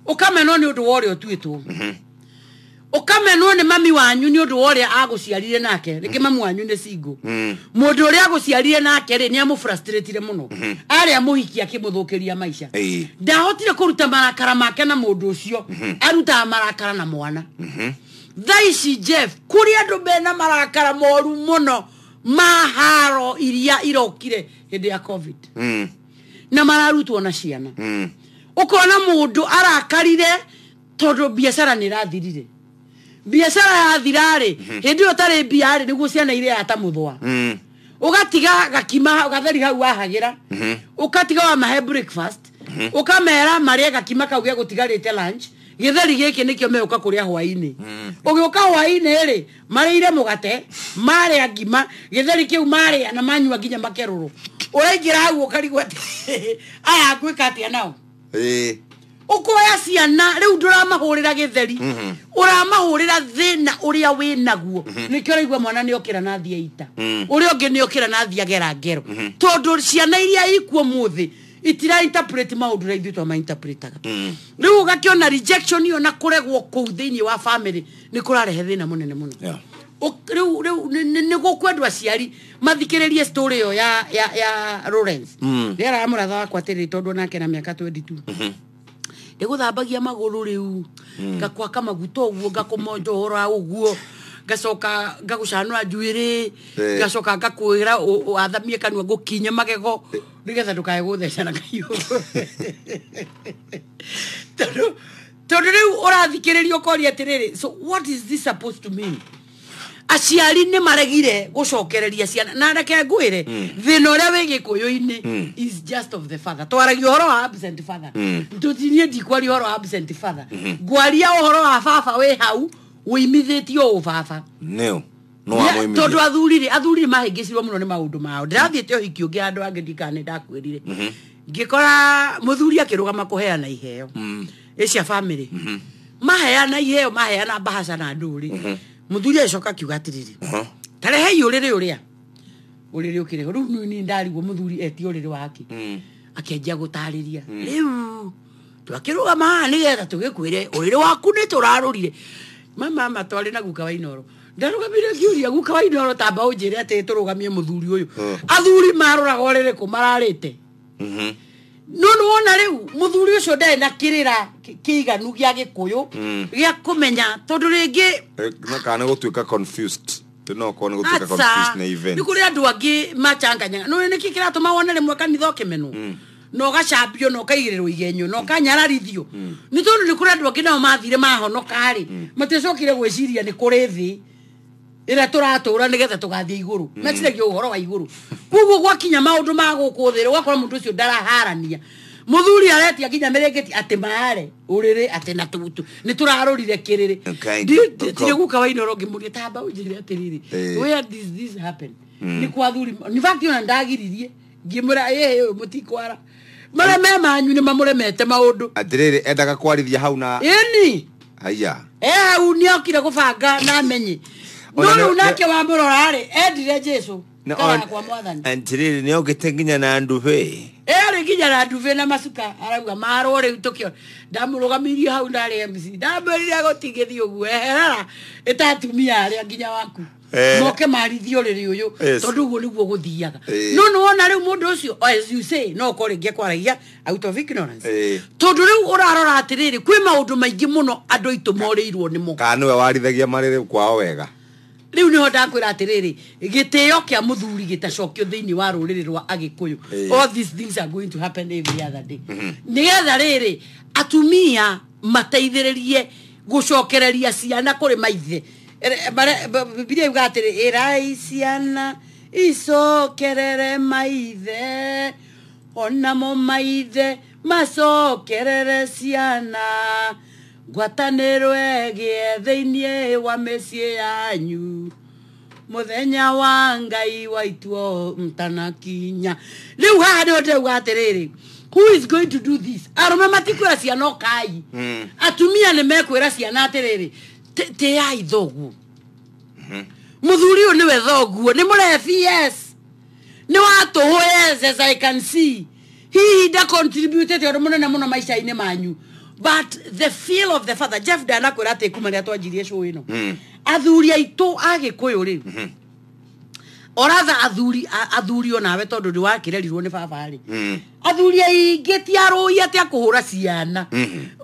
ukamenwo ni undu wore otwitwo ukamenwo ni mami wanyu ni undu wore aguciarire nake reke mamu wanyu ni single mundu uri aguciarire nake ri ni amu frustrated muno ari amuhiki akimuthukiria maisha ndahotire kuruta marakara make na mundu ucio aruta marakara na mwana thaici Jeff kuri andu bena marakara moru muno maharo iria irokire hindi ya covid na mararutwo na ciana ukona mundu arakarire tondu biashara ni rathirire biashara ya thirari hindi utari biari niguo ciana ire atamuthwa ugatiga gakima ugatheri hau wahagira ukatiga wa mahe breakfast ukamera maria gakima kau gya gutigarite lunch githeri giki nikio meuka kuria hwaini ugiuka hwaini ri marire mugate mare ngima githeri kiu mare na manyua nginya makeruru uraingira hau ukarigwa aya gwika atia nao ukoya ciana riu nduramahurira githeri uramahurira thina uria winaguo nikio raigwa mwana ni okira na thia ita uria onge ni okira na thia gera ngero tondu ciana iria ikuo muthi itira interpret maundu ra ithuĩ ma interpretaga riu ugakiona rejection iyo na kuregwo kuu thiini wa family ni kurarehe thina munene muno riu ni gukwendwa ciari mathikiririe story yo ya Lawrence rera muratha wakwa tiri tondu nake na miaka 22 ndiguthambagia maguru riu ngakwa kamaguta uguo ngakumonjo hora uguo gacoka ngagucanwa njuĩrĩ gacoka ngakwĩra athamie kanua ngũkinya magego nĩgetha ndũkae gũtheca na kahiũ tondũ rĩu ũrathikĩrĩria ũkoria atĩrĩrĩ, so what is this supposed to mean? Aciari nĩ maregire gũcokereria ciana na reke ngwĩre thĩna ũrĩa wĩ gĩkũyũ-inĩ is just of the father. Twaragia ũhoro wa absent father, tũtinie ndikwaria ũhoro wa absent father, ngwaria ũhoro wa baba wĩ hau wĩimithĩtio ũbaba no amũimithia tondũ athuri mahĩngĩcirwo mũno nĩ maũndũ mao. Ndĩrathiĩte ũhiki ũngĩ andũ angĩ ndikane ndakwĩrire ngĩkora mũthuri akĩrũgama kũheana iheo cia family maheana iheo maheana mbahaca na ndũrĩ muthuri acoka akiuga atiriri tarehei ũrĩrĩ ũkĩreho rĩu ni ndarigwo muthuri eti ũrĩrĩ wake akĩanjia gũtarĩria rĩu twakĩrũgama nĩgetha tũgĩkwĩre ũrĩrĩ waku nĩ tũrarũrire mama matwarĩ na guka wa Inoro ndarũgamire ngiuria guka wa Inoro tamba ũnjĩre atĩ tũrũgamie muthuri ũyũ athuri marũraga ũrĩrĩ kũ mararĩte no wona rĩu muthuri ũcio ndarĩ na kĩrĩra kĩiganu gĩa gĩkũyũ gĩa kũmenya tondũ rĩngĩ kana gũtuĩka confused no kone gũtuĩka confused na event nĩ kũrĩ andũ angĩ macanganya no nĩ kĩ kĩratũma wone rĩmwe kanitha ũkĩmenwo no gacambio no kaigĩrĩrwo igenyo no kanyararithio nĩ tondũ nĩ kũrĩ andũ angĩ nao mathire mahonoka-rĩ maticokire gwĩciria nĩ kũrĩ thĩ ĩrĩa tũratũra nĩgetha tũgathiĩ igũrũ meciragia ũhoro wa igũrũ koguo gwakinya maũndũ ma gũkũ thĩ ũgakora mũndũ ũcio ndaraharania muthuri aretia nginya mĩrĩngĩti atĩ maare ũrĩrĩ atĩ na tũtũ nĩ tũrarũrire kĩrĩrĩ tire guka wa Inoro ngĩmũria tamba ũnjĩre atĩrĩrĩ where did this happen nĩ kwa thuri in fact ona ndagiririe ngĩmũra mũtikwara marĩa me manyu nĩ mamũremete maũndũ atĩrĩrĩ endaga kwarithia hau na ĩni haya hau nĩ okire gũbanga na amenye no nake wa mũrora-rĩ endire Jesu kana kwa mwathani atĩrĩrĩ nĩ ogĩte nginya na nduve arĩ nginya na nduve na macuka arauga marwo rĩu tũkĩona ndamũrũgamirie hau ndarĩ MC ndamwĩrire gũtigĩthi ũguo eherera ĩtatumia arĩa nginya waku moke marithio rĩrĩ ũyũ tondũ ũguo nĩguo gũthiaga no nĩ wona rĩu mũndũ ũcio as you say no ũkorwo rĩngĩ kwaragia out of ignorance tondũ rĩu ũrarora atĩrĩrĩ kwĩ maũndũ maingĩ mũno andũ aitũ morĩirwo nĩmo kana nĩwe warithagia marĩrĩ kwao wega riu niho ndakwĩra atĩrĩrĩ gĩtĩo kĩa muthuri gĩtacokio thĩinĩ wa rũrĩrĩ rwa agĩkũyũ all these things are going to happen every other day nĩgetha rĩrĩ atumia mateithĩrĩrie gũcokereria ciana kũrĩ maithe Biblia yuga atĩrĩ ĩrai ciana icokerere maithe onamo maithe macokerere ciana ngwatanĩro ĩgĩe thĩinĩ wa mĩciĩ yanyu mũthenya wa Ngai waitwo mtanakinya rĩu haha nĩho ndĩrauga atĩrĩrĩ who is going to do this arũme matikwĩra ciana ũkai atumia nĩ mekwĩra ciana atĩrĩrĩ tĩai thoguo mũthuri ũyũ nĩwe thoguo nĩ mũrebi yes nĩ watũhũ yes as I can see he contributed ũndũ mũnene mũno maica-inĩ manyu. But the feel of the father, Jeff Danakwĩra atĩ kuma rĩa twanjirie show ĩno athuri aitũ agĩkũyũ rĩ oratha athuri onawe tondũ nĩ wakĩrerirwo nĩ baba rĩ athuri aingĩ ti arũi atĩ akũhũra ciana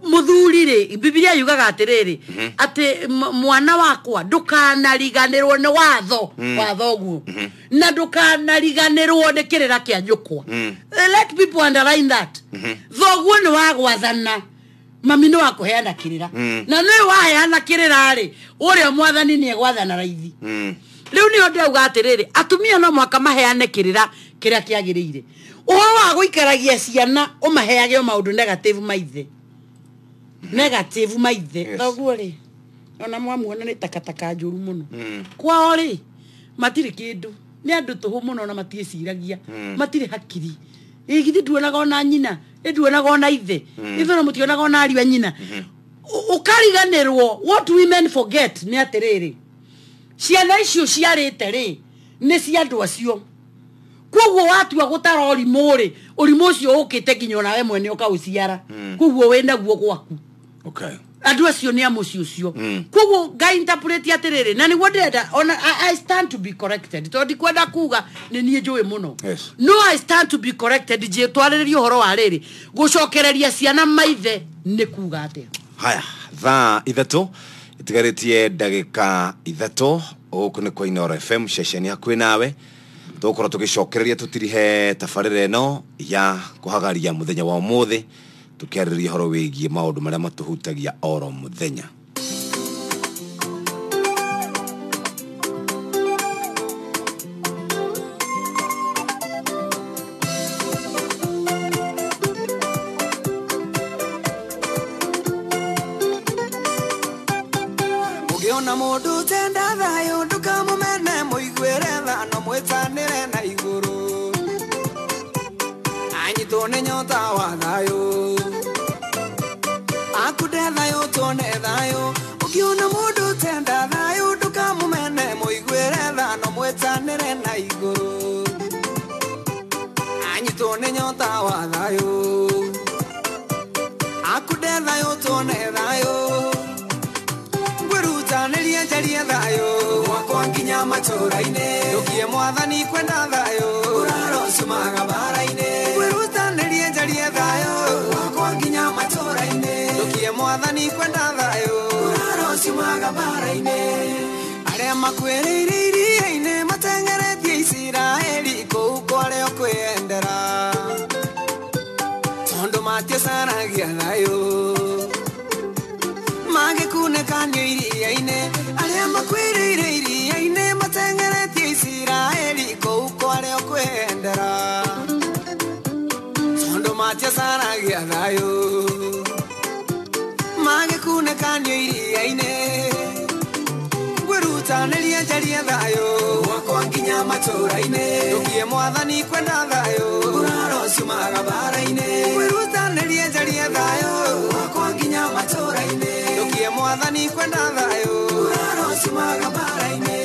mũthuri rĩ Biblia yugaga atĩrĩrĩ atĩ mwana wakwa ndũkanariganĩrwo nĩ watho wathoguo na ndũkanariganĩrwo nĩ kĩrĩra kĩa nyũkwa. Let people underline that thoguo nĩ wagwathana mami nĩ wakũheana kĩrĩra na nĩ waheana kĩrĩra rĩ ũrĩa mwathani nĩ egwathana raithi rĩu nĩ ndĩrauga atĩrĩrĩ atumia no mwaka maheane kĩrĩra kĩrĩa kĩagĩrĩire ũhoro wa gũikaragia ciana ũmaheage maũndũ negative maithe thoguo rĩ ona mwamuona nĩ takataka njũru mũno kwao rĩ matirĩ kĩndũ nĩ andũ tũhũ mũno na matiĩciragia matirĩ hakiri githĩ nduonaga ona nyina nduonaga ona ithe ithe no mũtionaga ona ariũ a nyina ũkariganĩrwo. What women forget nĩ atĩrĩrĩ ciana icio ciarĩte rĩ nĩ cia andũ acio koguo watua gũtara ũrimũ rĩ ũrimũ ũcio ũkĩte nginya onawe mwene ũkaũciara koguo wĩnaguo gwaku andũ acio nĩ a mũciĩ ũcio koguo ngainterpreti atĩrĩrĩ na nĩguo ndĩrenda I stand to be corrected tondũ ndikwenda kuga nĩ niĩ njũĩ mũno no I stand to be corrected twarĩrĩrie ũhoro wa rĩrĩ gũcokereria ciana maithe nĩ kuga atĩa. Haya thaa ithatũ itigaretie ndagika 3 okune kwa Inoro FM shesheni yakwe nawe tukora tugicokereria tutirihe tafarire no ya kuhagaria muthenya wa umuthi tukiariria horo wigie maundu maria matuhutagia oro muthenya. Ugiona mundu tenda thayo ndukamumene muigwire thano mwitanire na iguru anyitwo ni nyota wa thayo akude thayo tone thayo. Ugiona mundu tenda thayo ndukamumene muigwire thano mwitanire na iguru anyitwo ni nyota wa thayo akude thayo tone thayo. Neria jaria thayo wakwa nginya matũra-inĩ ndukie mwathani kwenda thayo uraro sumaga bara-inĩ kwiruta neria jaria thayo wakwa nginya matũra-inĩ ndukie mwathani kwenda thayo uraro sumaga bara-inĩ. Aria makwĩrĩire iria-inĩ matengeretie Isiraeli kũu kwarĩo kwĩendera tondũ matiacaragia thayo magĩkunĩkanio iria-inĩ. Aria makwĩrĩire iria-inĩ matengeretie Isiraeli kũu kwarĩo kwĩendera tondũ matiacaragia thayo magĩkunĩkanio iria-inĩ. Ngwĩrutanĩria njarie thayo wakwa nginya matũra-inĩ ndukie mwathani kwenda thayo uraro ciumaga bara-inĩ. Ngwĩrutanĩria njarie thayo wakwa nginya matũra-inĩ ndukie mwathani kwenda thayo uraro ciumaga bara-inĩ.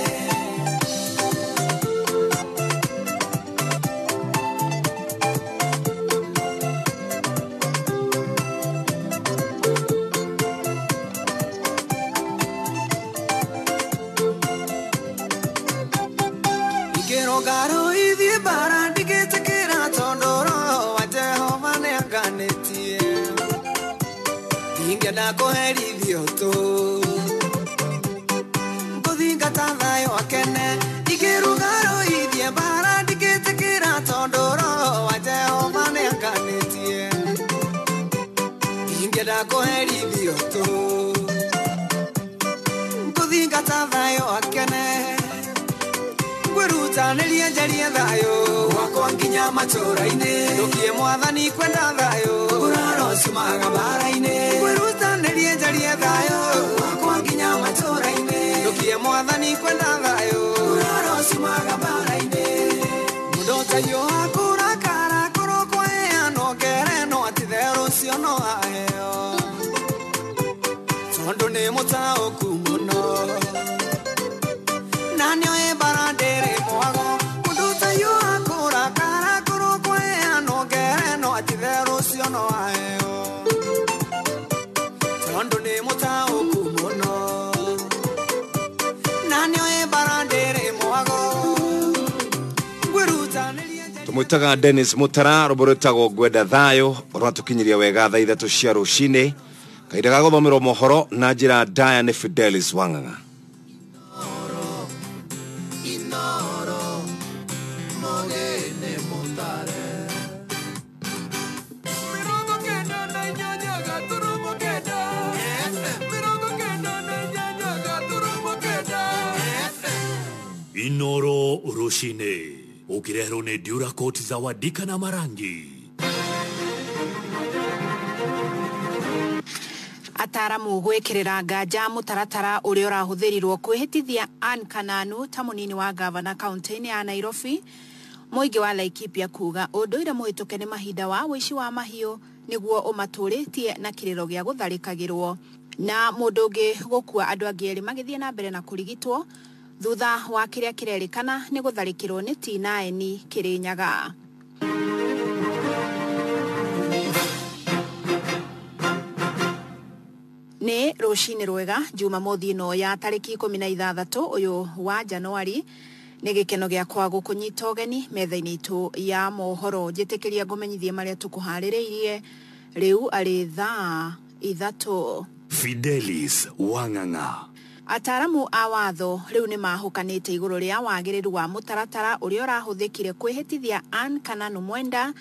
Ngaro ithie bara ndigetekera tondoro wa Jehova nĩanganĩtie ingĩenda kũherithio tu ngũthingata thayo akene. Ingĩrugaro ithie bara ndigetekera tondoro wa Jehova nĩanganĩtie ingĩenda kũherithio tu ngũthingata thayo akene. Ngwĩrutanĩria njarie thayo wakwa nginya matũra-inĩ ndukie mwathani kwenda thayo uraro ciumaga bara-inĩ. Ngwĩrutanĩria njarie thayo wakwa nginya matũra-inĩ ndukie mwathani kwenda thayo uraro ciumaga bara-inĩ. Mũndũ ta yo akũrakara korwo kweano ngerenwo ati therũ cio no aheo tondũ nĩ mũtaũku mũno na nĩoĩ bara ndĩrĩ mwago. Mũndũ ta yo akũrakara korwo kweano ngerenwo ati therũ cio no aheo tondũ nĩ mũtaũku mũno na nĩoĩ bara ndĩrĩ mwago. Ngwĩrutanĩria tumwitaga Dennis Mutara ruborotagwo gwenda thayo rwatukinyiria wega thaa 3 cia rũcinĩ kaida ga gũthomerwo mohoro na njĩra ndaya nĩ Fidelis Wang'ang'a. Inoro Rushine ukireherwo nĩ Duracoat Zawadika na Marangi. Ataramu gwĩkĩrĩra nganja mũtaratara ũrĩa ũrahũthĩrirwo kwĩhĩtithia Anne Kananu ta mũnini wa gavana kaunti-inĩ ya Nairobi. Mũingĩ wa Laikipia kuga ũndũire mũhĩtũke nĩ mahinda wa ũici wa mahiũ nĩguo ũmatũrĩtie na kĩrĩro gĩa gũtharĩkagĩrwo na mũndũ ũngĩ gũkua andũ angĩ erĩ magĩthiĩ na mbere na kũrigitwo thutha wa kĩrĩa kĩrerĩkana nĩ gũtharĩkĩrwo nĩ T9 Kĩrĩnyaga. Nĩ rũcinĩ rwega Jumamothi ĩno ya tarĩki 16 ũyũ wa Januari. Nĩ gĩkeno gĩakwa gũkũnyita ũgeni metha-inĩ itũ ya mohoro njĩtĩkĩria ngũmenyithie marĩa tũkũharĩrĩirie rĩu arĩ thaa 3. Fidelis Wang'ang'a. Ataramu a watho riu ni mahukanite iguru ria wagiriru wa mutaratara uria urahuthikire kwihitithia Anne Kananu Mwenda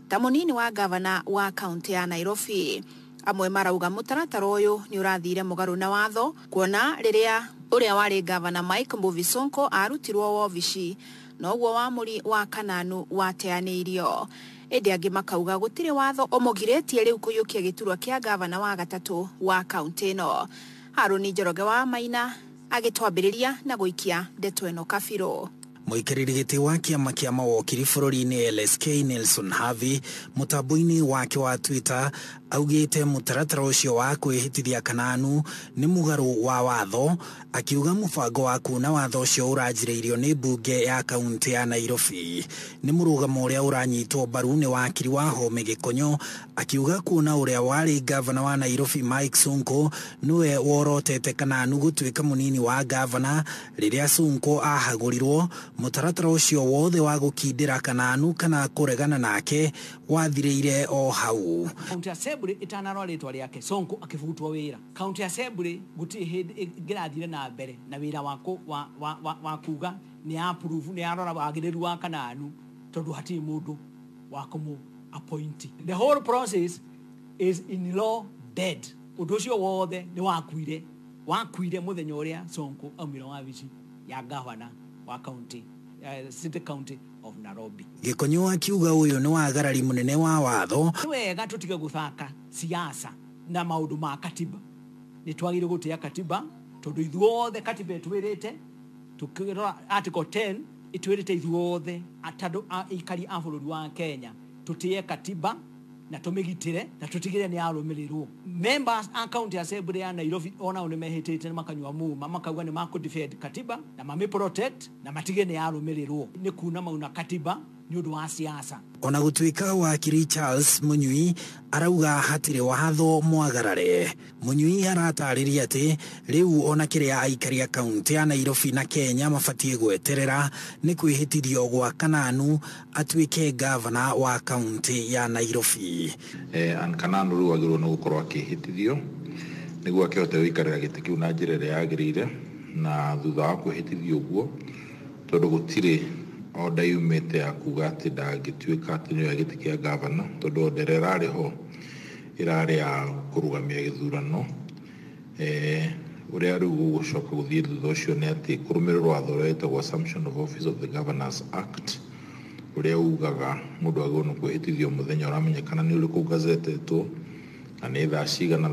ta munini wa gavana wa kaunti ya Nairobi. Amwe marauga mutaratara uyu ni urathire mugaru na watho kuona riria uria wari gavana Mike Mbuvi Sonko arutirwo wobici noguo wamuri wa Kananu wateaniirio. Edi angi makauga gutire watho omogiretie riu kuyukia giturwa kia gavana wa gatatu wa kaunti no. Haruni Njoroge wa Maina agitwambiriria na guikia ndeto eno kabiro. Muikiriri giti wa kiama kia mawakiri bururi-ini LSK Nelson Havi mutambo-ini wake wa Twitter augite mutaratara ucio wa kwihitithia Kananu ni mugaru wa watho, akiuga mubango wa kuna watho ucio uranjiriirio ni bunge ya kaunti ya Nairobi ni murugamo uria uranyitwo mbaru ni wakiri wa Home Gikonyo, akiuga kuna uria wari gavana wa Nairobi Mike Sonko niwe worotete Kananu gutuika munini wa gavana riria Sonko ahagurirwo. Mutaratara ucio wothe wa gukindira Kananu kana kuregana nake wathiriire o hau. County Assembly itanarwa ritwa riake Sonko akivutwa wira. County Assembly guti girathire na mbere na wira wa kuga ni approve ni arora wagiriru wa Kananu tondu hati mundu wa kumu appoint. The whole process is in law dead. Undu ucio wothe ni wakuire muthenya uria Sonko aumira wa vici ya gavana wa county city county of Nairobi. Gikonyo akiuga uyu ni wagarari munene wa watho. Wega tutige guthaka siasa na maundu ma katiba. Ni twagire gutia katiba tondu ithuothe katiba etwirite tukirora article 10 itwirite ithuothe atado ikari a bururi wa Kenya tutie katiba na tumigitire na tutigire ni arumirirwo. Members a county assembly ya Nairobi ona one mehitite makanywa muma makauga ni mako defend katiba na mame protect na matige ni arumirirwo ni kuna mauna katiba ni undu wa siasa. Ona gutuika wakiri Charles Munyui arauga hatire watho mwagarare. Munyui aratariria ati riu ona kiria aikari a kaunti ya Nairobi na Kenya mafatie gweterera ni kwihitithio gwa Kananu atuike gavana wa kaunti ya Nairobi. Anne Kananu riu agirwo no gukorwo akihitithio niguo akihote wikarira giti kiu na njira iria yagirire na thutha wa kwihitithio guo tondu gutire oda yumete ya kuga ati ndangituika ati nyo giti kia gavana tondu oda irariho irari ya kurugamia githurano uria riu gucoka guthie thutha ucio ni ati kurumirirwo watho uria witagwo Assumption of Office of the Governors Act uria ugaga mundu agirwo no kwihitithio muthenya uramenyekana ni uriku gazetetwo na ni thaa cigana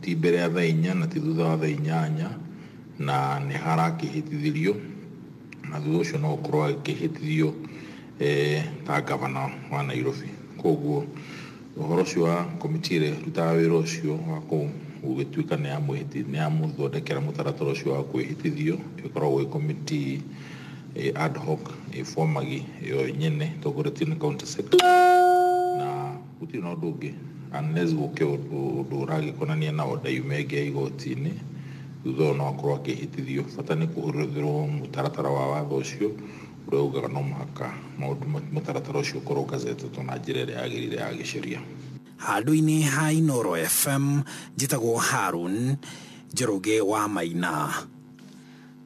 ti mbere ya thaa 4 na ti thutha wa thaa 8 na ni harakihitithirio na thutha ucio no gukorwo akihitithio ta gavana wa Nairobi. Koguo uhoro ucio wa komiti ire rutaga wira ucio wa gugituika ni amuthondekera mutaratara ucio wa kwihitithio ikoragwo komiti ad hoc formagi yo nyene togoretio ni county secretary na gutiri na undu ungi unless guke undu uragikonania na oda yumege igoti-ini thutha no akorwo akihitithio. Bata ni kuhurithirwo mutaratara wa watho ucio uria ugaga no muhaka maundu mutaratara ucio ukorwo gazetetwo na njira iria yagirire ya giceria. Handu-ini ha Inoro FM njitagwo Harun Njoroge wa Maina.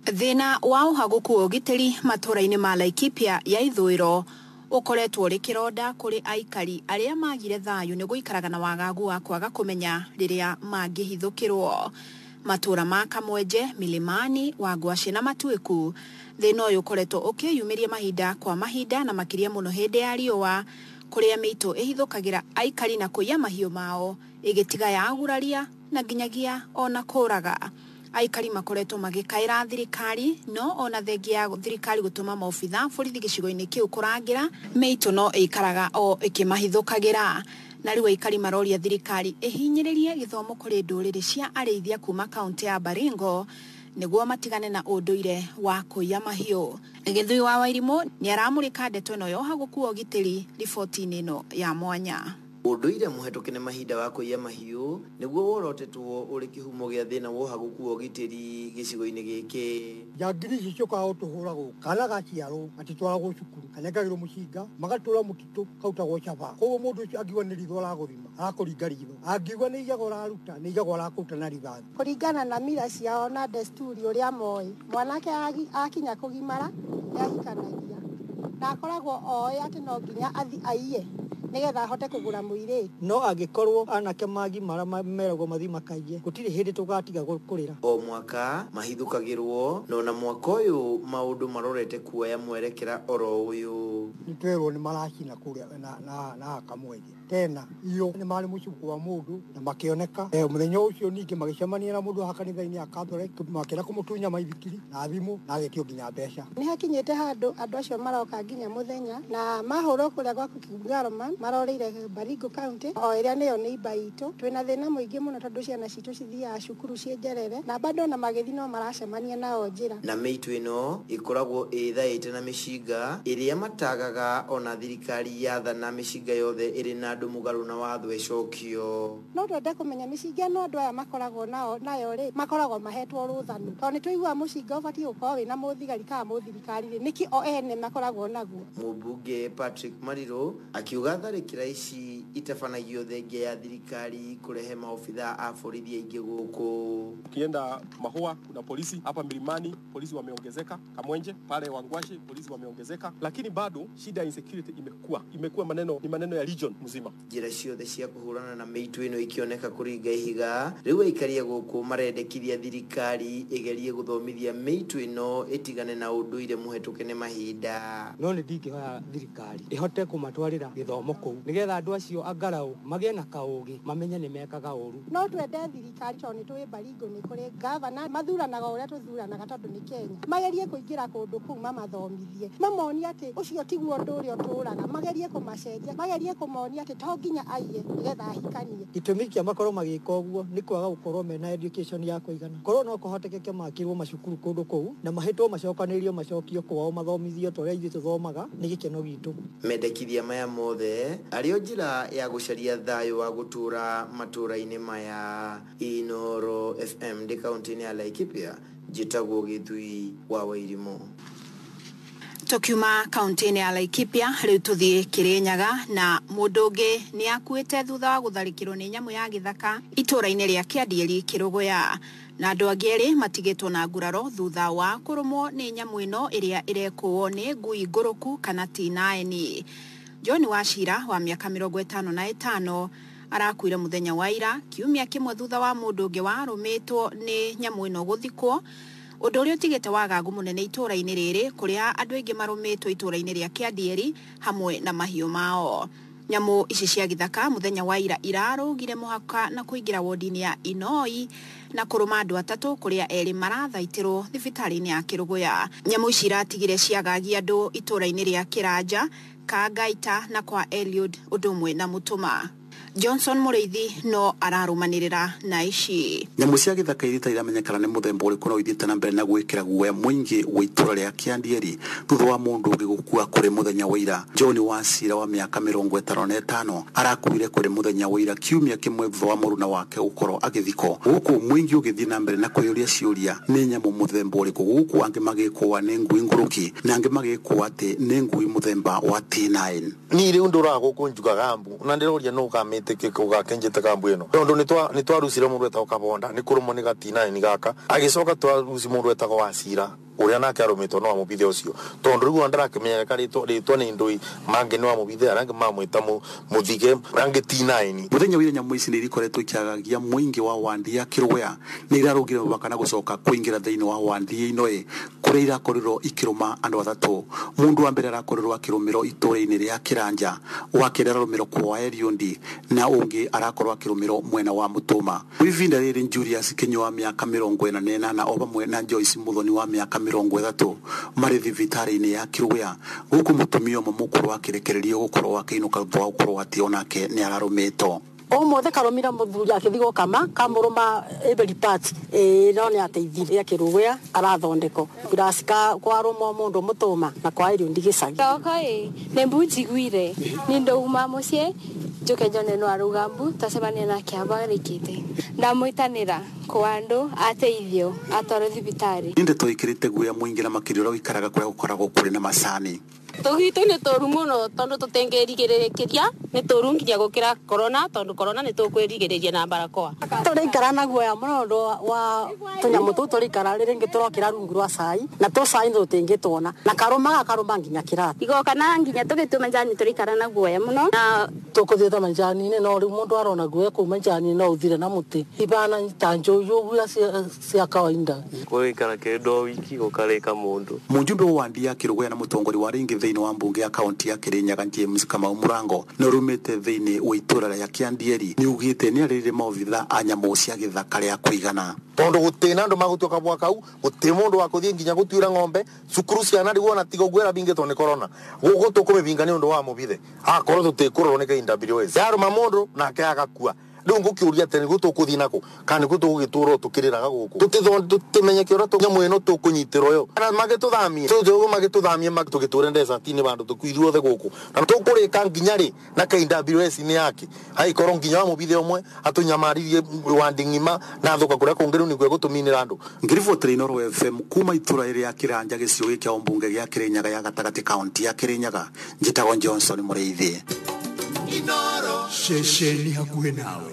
Thina wa uhaguku ugitiri matura-ini ma Laikipia ya ithwiro ukoretwo ri kironda kuri aikari aria magire thayu ni guikaraga na wagagu wa kwaga kumenya riria mangihithukirwo. Matura ma Kamwenje, Milimani, Wangwaci na Matuiku thina uyu ukoretwo ukiyumiria mahinda kwa mahinda na makiria muno hindi ya riua kuria miito ihithukagira aikari na kuiya mahiu mao igitiga ya aguraria na nginyagia ona kuraga. Aikari makoretwo magikaira thirikari no ona thengia ya thirikari gutuma maobitha borithi gicigo-ini kiu kurangira miito no ikaraga o ikimahithukagira. Na riu aikari maroria thirikari ihinyiririe githomo kuri nduriri cia arithia kuma kaunti ya Baringo niguo matigane na unduire wa kuiya mahiu. Githui wa Wairimu ni aramurika ndeto ino yo haguku ugitiri riboti-ini ino ya mwanya. Unduire muhetuke nĩ mahinda wa kũiya mahiũ nĩguo worotetwo ũrĩ kĩhumo gĩa thĩna wa ũhaguku wa ũgitĩri gĩcigo-inĩ gĩkĩ. Njangiri ici ciokaga gũtũhũra gũkũ kana gaciarwo gatitwaragwo cukuru kanengagĩrwo mũcinga magatũra mũtitũ kautagwo caba. Koguo mũndũ ũcio angiuga nĩ ritho aragũthima arakũringa ritho, angiuga nĩ ijaga ũraruta nĩ ijaga ũrakũruta na rithathi. Kũringana na mila ciao na desturi ũrĩa moĩ, mwanake akinya kũgimara nĩahikanagia na akoragwo oĩ atĩ no nginya athi aiye nigetha ahote kũgũra mũirĩtu. No angĩkorwo anake magimara meragwo mathi makaiye gũtirĩ hĩndĩ tũgatiga kũrĩra. O mwaka mahithũkagĩrwo no na mwaka ũyũ maũndũ marorete kuoya mwerekera oro ũyũ. Nĩtwerwo nĩ maracina kũrĩa na akamwenje tena iyo nĩ marĩ mũcuko wa mũndũ na makĩoneka. Mũthenya ũcio ningĩ magĩcemania na mũndũ wa kanitha-inĩ ya Catholic makĩra kũmũtunya maithikiri na thimũ na agĩtio nginya mbeca. Nĩ hakinyĩte handũ andũ acio maroka nginya mũthenya na mahũrwo kũrĩa gwa Kigaraman maroreire Baringo County o ĩrĩa nĩyo neighbor itũ. Twĩna thĩna mũingĩ mũno tondũ ciana citũ cithiaga cukuru ciĩ njerere na bado na magĩthi no maracemania nao njĩra. Na mĩitũ ĩno ĩkoragwo ĩthaĩte na mĩcinga ĩrĩa matagaga ona thirikari yathana mĩcinga yothe ĩrĩ na andũ mũgarũ na watho ĩcokio. No twende kũmenya mĩcinga no andũ aya makoragwo nayo rĩ makoragwo mahetwo rũthano. Tondũ nĩtũiguaga mũcinga ũbatiĩ gũkorwo wĩna mũthigari kana mũthirikari rĩ nĩkĩ o ene makoragwo naguo. Mũmbunge Patrick Marirũ akiuga tharĩkĩra ici itabanagio thengia ya thirikari kurehe maofitha a borithi aingĩ gũkũ. Ukienda Mahua kuna polisi, hapa Milimani polisi wameongezeka, Kamwenje pale Wangwashi polisi wameongezeka, lakini bado shida ya insecurity imekuwa maneno ya region mzima. Njĩra ciothe cia kũhũrana na mĩitũ ĩno ikioneka kũringa ihiga, rĩu aikaria gũkũ marendekithia thirikari ĩgerie gũthomithia mĩitũ ĩno ĩtigane na ũndũire mũhetũke nĩ mahinda. No nĩ ndingĩhoya thirikari ĩhote kũmatwarĩra gĩthomo kũu nĩgetha andũ acio angaraũ magĩe na kaũgĩ mamenye nĩ mekaga ũru. No twende thirikari tondũ nĩ tũĩ Baringo nĩ kũrĩ gavana mathuranaga ũrĩa tũthuranaga tondũ nĩ Kenya. Magerie kũingĩra kũndũ kũu mamathomithie, mamonie atĩ ũcio tiguo ũndũ ũrĩa ũtũraga, magerie kũmacenjia, magerie kũmonia atĩ to nginya aiye nĩgetha ahikanie. Gĩtũmi kĩa makorwo magĩka ũguo nĩ kwaga gũkorwo mena education ya kũigana. Korwo no kũhotekeke makĩrwo macukuru kũndũ kũu na mahĩtwo macokanĩrio macokio kwao mathomithio torĩa ithuĩ tũthomaga nĩ gĩkeno gitũ. Mendekithia maya mothe arĩ o njĩra ya gũcaria thayũ wa gũtũra matũra-inĩ maya. Inooro FM ndĩ kaunti-inĩ ya Laikipia, njĩtagwo Gĩthui wa Wairimũ. Tukiuma kaunti-inĩ ya Laikipia rĩu tũthiĩ Kĩrĩnyaga na mũndũ ũngĩ nĩ akuĩte thutha wa gũtharĩkĩrwo nĩ nyamũ ya gĩthaka itũra-inĩ rĩa Kĩandieri Kĩrũgũya, na andũ angĩ erĩ matigĩtwo na nguraro thutha wa kũrũmwo nĩ nyamũ ĩno ĩrĩa ĩrekũwo nĩ ngui ngũrũku kana T9. John Wachira wa mĩaka 55 arakuire mũthenya wa ira kiumia kĩmwe thutha wa mũndũ ũngĩ warũmĩtwo nĩ nyamũ ĩno gũthikwo, ũndũ ũrĩa ũtigĩte wagagu mũnene itũra-inĩ rĩrĩ kũrĩa andũ aingĩ marũmĩtwo itũra-inĩ rĩa Kĩandieri hamwe na mahiũ mao. Nyamũ ici cia gĩthaka mũthenya wa ira irarũgire mũhaka na kũingĩra wodi-inĩ ya Inoi na kũrũma andũ atatũ kũrĩa erĩ marathaitĩrwo thibitarĩ-inĩ ya Kĩrũgũya. Nyamũ ici iratigire ciagagia andũ itũra-inĩ rĩa Kĩranja, Kangaita na kwa Eliud ũndũ ũmwe na Mũtũma. Johnson Mũrĩithi no ararũmanĩrĩra na ici. Nyamũ cia gĩthaka iria itaramenyekana nĩ mũthemba ũrĩkũ no ithiĩte na mbere na gwĩkĩra guoya mũingĩ wa itũra rĩa Kĩandieri thutha wa mũndũ ũngĩ gũkua kũrĩ mũthenya wa ira. John Wachira wa mĩaka 55 arakuire kũrĩ mũthenya wa ira kiumia kĩmwe thutha wa mũruna wake gũkorwo agĩthikwo. Gũkũ mũingĩ ũgĩthiĩ na mbere na kwĩyũria ciũria nĩ nyamũ mũthemba ũrĩkũ. Gũkũ angĩ magĩkũa nĩ ngui ngũrũki na angĩ magĩkũa atĩ nĩ ngui mũthemba wa T9. Ni rĩu ndũraga gũkũ njugaga gambu na ndĩroria no gametĩkĩka ũgakenjete gambu ĩno tondũ nĩ twarucire mũndũ etagwo Kabonda nĩ kũrũmwo nĩ T9 gaka agĩcoka twaruci mũndũ etagwo Wachira ũrĩa nake arũmĩtwo no amũbithe ũcio tondũ rĩu ndarakĩmenyeka rĩtwa nĩ ndũi mangĩ no amũbithe arangĩ mamwĩta mũthige rangĩ T9. Mũthenya wa ira nyamũ ici nĩ ikoretwo ikĩagagia mũingĩ wa wandi ya Kĩrũgũya, nĩ irarũgire mũbaka na gũcoka kũingĩra thĩinĩ wa wandi ĩno kũrĩa irakorirwo ikĩrũma andũ atatũ. Mũndũ wa mbere arakorirwo akĩrũmĩrwo itũra-inĩ rĩa Kĩranja, wa kerĩ ararũmĩrwo kwa Eliud na ũngĩ arakorwo akĩrũmĩrwo mwena wa Mũtũma. Ivinda rĩrĩ Julius Kĩnyua wa mĩaka 48 o hamwe na Joyce Muthoni wa mĩaka 30 marĩ thibitarĩ-inĩ ya Kĩrũgũya, gũkũ mũtumia ũmwe mũkũrũ akĩrekererio gũkorwo akĩinũka thutha wa gũkorwo atĩ onake nĩ ararũmĩtwo. o mothe karomira muthuri akithigo kama kamuruma every part no ni ateithire akirugwa arathondeko birasika kwa romo mundu mutuma na kwa irio ndigicagi okay ne mbujiguire ni ndouma mucie njuke jone no arugambu tasebania na kiabarikite ndamwitanira kwa andu ateithio atware thibitari inde toikirite guya muingira makiriro wikaraga kuria gukoragwo kuri na macani Tugito ni toru muno tondu tutengerigirikiria ni toru nginya gukira corona tondu corona ni tukwirigiriria na barakoa turi ikara na guoya muno ndo wa tunyamu tu turi ikara riringi turokira rungu rwa cai na tu cai tutingitwona na karuma nginya kirati igoka na nginya tugituma njani turi ikara na guoya muno na tukuthieta manjani ni no ri mundu arona guoya kuma njani no uthire na muti ibana tanjo yuguya cia kawaida kuikara kendo wiki gukarika mundu mujumbe wa ndia kirugwa na mutongori wa ringi thiini wa mbunge ya kaunti ya Kirinyaga James Kamau Murango no rumite thiini wa itura ya Kiandieri ni ugite ni arire maobitha anyamu cia githaka ria kuigana tondu gutina andu magutuka bwa kau guti mundu wa kuthie nginya gutuira ng'ombe cukuru ciana rigo na tigo gwera bingitwo ni corona gugu tukumibinga ni undu wa mubithe akorwo tutikurwo ni KWS yaro mamundu nake agakua riu ngukiuria tene gutukuthi nako kana gutugituro tukiriraga guku tutimenyeke ora tunyamu ino tukunyitirwo yo na magituthamie tujo magituthamie magitugiture ndesa tini bandu tukuithuothe guku na tukurika nginya ri na KWS ni yake hai korwo nginya wa mubithe omwe atunyamaririe wandingima na thuka kuria kungiru ni gwe gutuminira andu ngirifu Trinoro FM kuma itura iri ya Kiranja giciugi kia ombunge gia Kirinyaga ya gatagati kaunti ya Kirinyaga njitago Johnson Mureithi Inoro shesheni hakuhe nawe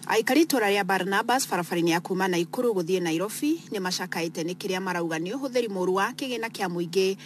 aikari itura ria Barnabas barabarini ya kuma Naikuru guthie Nairobi ni macakaite ni kiria marauga ni uhuthiri muru wa kigina kia muingi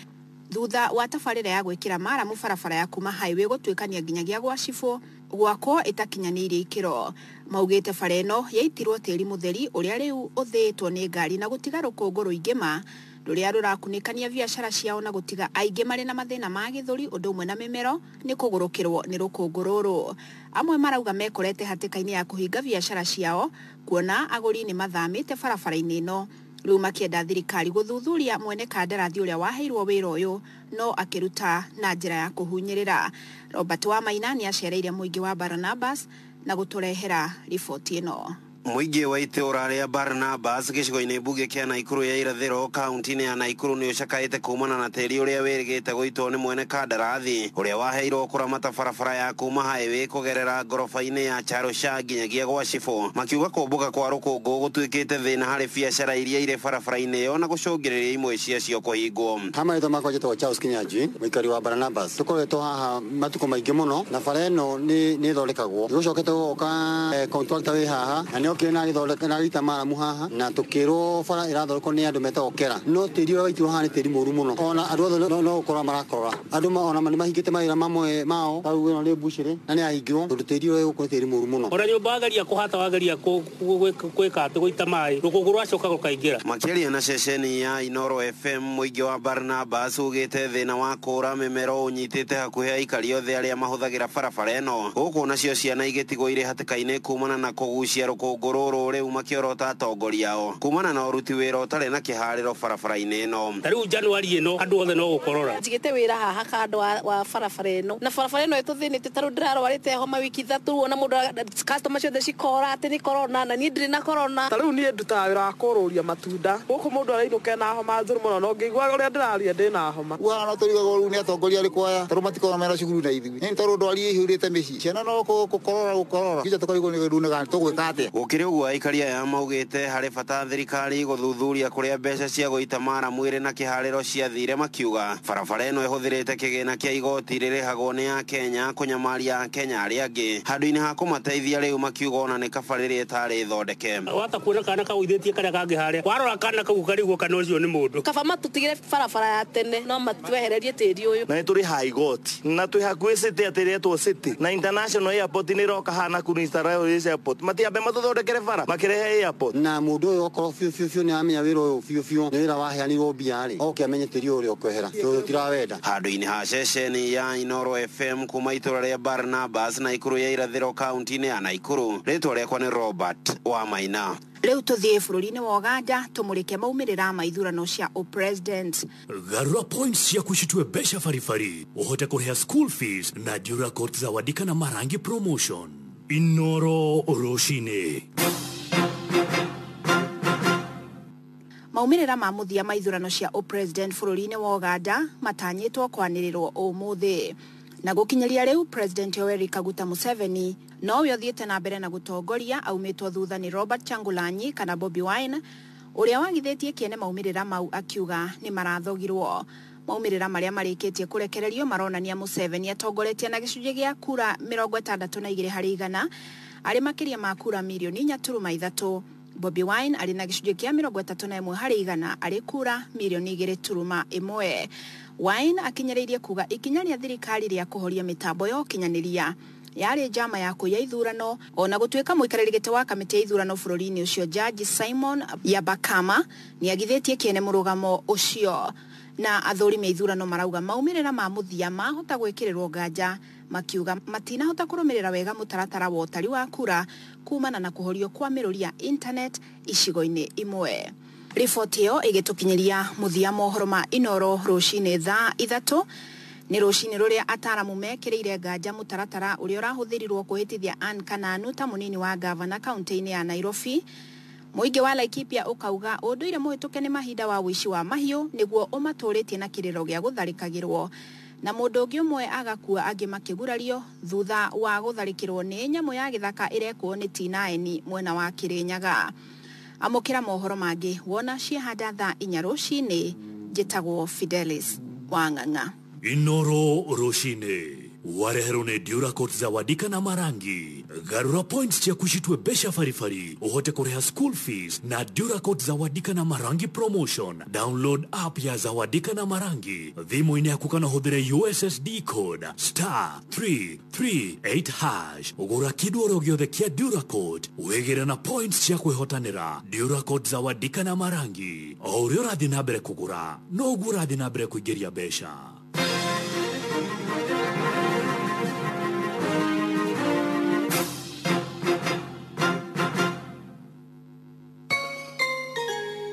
thutha wa tabarira ya gwikira maramu barabara ya kuma highway gutwikania nginyagia gwa Shifo gwako itakinyanirie ikiro maugite bara ino yaitirwo tiri mutheri uria riu uthitwo ni ngari na gutiga rukungu ruingima ruria rurakunikania biashara ciao na gutiga aingi mari na mathina ma githuri undu umwe na mimero ni kugurukirwo ni rukungu ruru amwe marauga mekorete hatikaini ya kuhinga biashara ciao kuona aguri ni mathamite barabara-ini ino riu makienda thirikari guthuthuria mwene kandarathi uria waheirwo wira uyu no akiruta na njira ya kuhunyirira Robert Wamaina ni acereire muingi wa Barnabas na guturehera riboti ino Muingi wa itura ria Barnabas gicigo-ini mbunge kia Naikuru ya irathiro kaunti-ini ya Naikuru ni ucakaite kumana na tiri uria wirigite guitwo ni mwene kandarathi uria waheirwo kuramata barabara ya kuma highway kugerera ngoroba-ini ya Charosha nginyagia gwa Shifo makiuga kumbuka kwa rukungu gutwikite thina hari biashara iria ire barabara-ini iyo na gucungiriria imwe ciacio kuhingwo hama ito makwa jitwa Charles Kinyanji mwikari wa Barnabas tukoretwo haha matuko maingi muno na bara ino ni thondekagwo gucokete guka contractor wi haha kena githondeka na gita maramu haha na tukirwo bara irathondekwo ni andu metokera no tiri uria waitwo haha ni tiri muru muno ona andu othe no gukora marakora andu ona mani mahingite mawira mamwe mao tau ino ni bushire na ni ahingirwo tondu tiri uria uko tiri muru muno ora nyumba wagaria kuhata wagaria kwika ati guita mai rukungu rwacoka gukaingira makiaria na ceceni ya Inoro FM muingi wa Barnabas ugite thina wa kura mimero unyitite hakuhi aikari othe aria mahuthagira barabara ino guku nacio ciana igitigwo ire hatikaini kumana na kugucia rukungu ruru riu makiorota atongoria ao kumana na uruti wira utari na kihariro barabara-ini ino riu Januari ino andu othe no gukorora njigite wira haha kando wa barabara ino na barabara ino ituthinite taru ndirarwarite homa wiki 3 na mundu customer ciothe cikora ati ni corona na ni ndiri na corona taru ni ndutaga wira wa kururia matunda guku mundu arainuke na homa nzuru muno no ngigwa uria ndiraria ndina homa wana no turiga ru ni atongoria ari kwaya taru matiko mera cukuru na ithui ni taru ndwari ihurite mici ciana no gukorora kija tukarigwo ni runega tugwika atia gukiri uguo aikaria ya maugite hari bata thirikari guthuthuria kuria mbeca cia guita mara mwiri na kihariro ciathire makiuga barabara ino ihuthirite kigina kia igoti ririhagwo ni ya Kenya kunyamaria Akenya aria angi handu-ini ha kumateithia riu makiuga ona ni kabariri itari thondeke wata kuona kana kauithitie karia kangi haria warora kana kau karigwo kana ucio ni mundu kaba matutigire barabara ya tene no matwehererie tiri uyu na turi high igoti na twi hakuhi city atiretwo city na international airport ni roka hana kunistara airport matiambe mathuthondekere bara makirehe airport na mundu uyu okoro fiu ni amenya wira uyu fiu ni wira waheanirwo mbia ri oke amenye tiri uria ukwehera tirawenda handu-ini ha ceceni ya Inoro FM kuma itura ria Barnabas Naikuru ya irathiro kaunti-ini ya Naikuru ritwa riakwa ni Robert Wamaina riu tuthie bururi-ini wa Uganda tumurike maumirira ma ithurano cia president garura points cia kucitwe besha farifari uhote kurea school fees na Dura Court zawadika na marangi promotion Inoro Roshine. Maumirira ma muthia ma ithurano cia president bururi-ini wa Uganda matanyitwo kwanirirwo umuthi na gukinyaria riu President Yoweri Kaguta Museveni no we othiete na mbere na gutongoria aumitwo thutha ni Robert Changulanyi kana Bobi Wine uria wagithetie kiene maumirira mau akiuga ni marathogirwo. Maumirira maria marikitie kurekererio maronania Museveni atongoretie na gicunjĩ gia kura 62% ari makiria ma kura milioni 4.3. Bobi Wine ari na gicunjĩ kia 31% ari kura milioni 2.1. Wine akinyaririe kuga ikinya ria thirikari ria kuhoria mitambo yo kinyaniria yari jama ya kuya ithurano ona gutuika muikariri gite wa kamiti ya ithurano bururi-ini ucio Judge Simon Yabakama ni agithetie kiene murugamo ucio na athurimi ithurano marauga maumirira ma muthia mahota gwekirirwo nganja makiuga matina hota kurumirira wega mutaratara wa utari wa kura kumana na kuhorio kwa miruri ya internet icigo-ini imwe. Riboti iyo igitukinyiria muthia mohoro ma Inoro Roshine thaa 3 ni Roshine ruria ataramu mekireire nganja mutaratara uria urahuthirirwo kuhitithia Ann Kananu ta munini wa gavana kaunti-ini ya Nairobi. Muingi wa Laikipia ukauga unduire muhituke ni mahinda wa wici wa mahiu niguo umaturitie na kiriro gia gutharikagirwo na mundu ungi umwe agakua angi makigurario thutha wa gutharikirwo ni nyamu ya githaka irekwo ni T9 mwena wa Kirinyaga. Amukira mohoro mangi wona ciehanda thaa 4 rucini njitagwo Fidelis Wang'ang'a. Inoro Roshine. Warehero ne Duracoat Zawadi kana Marangi. Garura points cia kushitwe besha farifari. Uhote kureha school fees na Duracoat Zawadi kana Marangi promotion. Download app ya Zawadi kana Marangi. Thimu ine yakukana hodire USSD code *338#. Ugura kidwaro giothe kia Duracoat. Wegere na points cia kwehotanira. Duracoat Zawadi kana Marangi. Ori urathi na mbere kugura. No ugura thi na mbere kuigeria besha.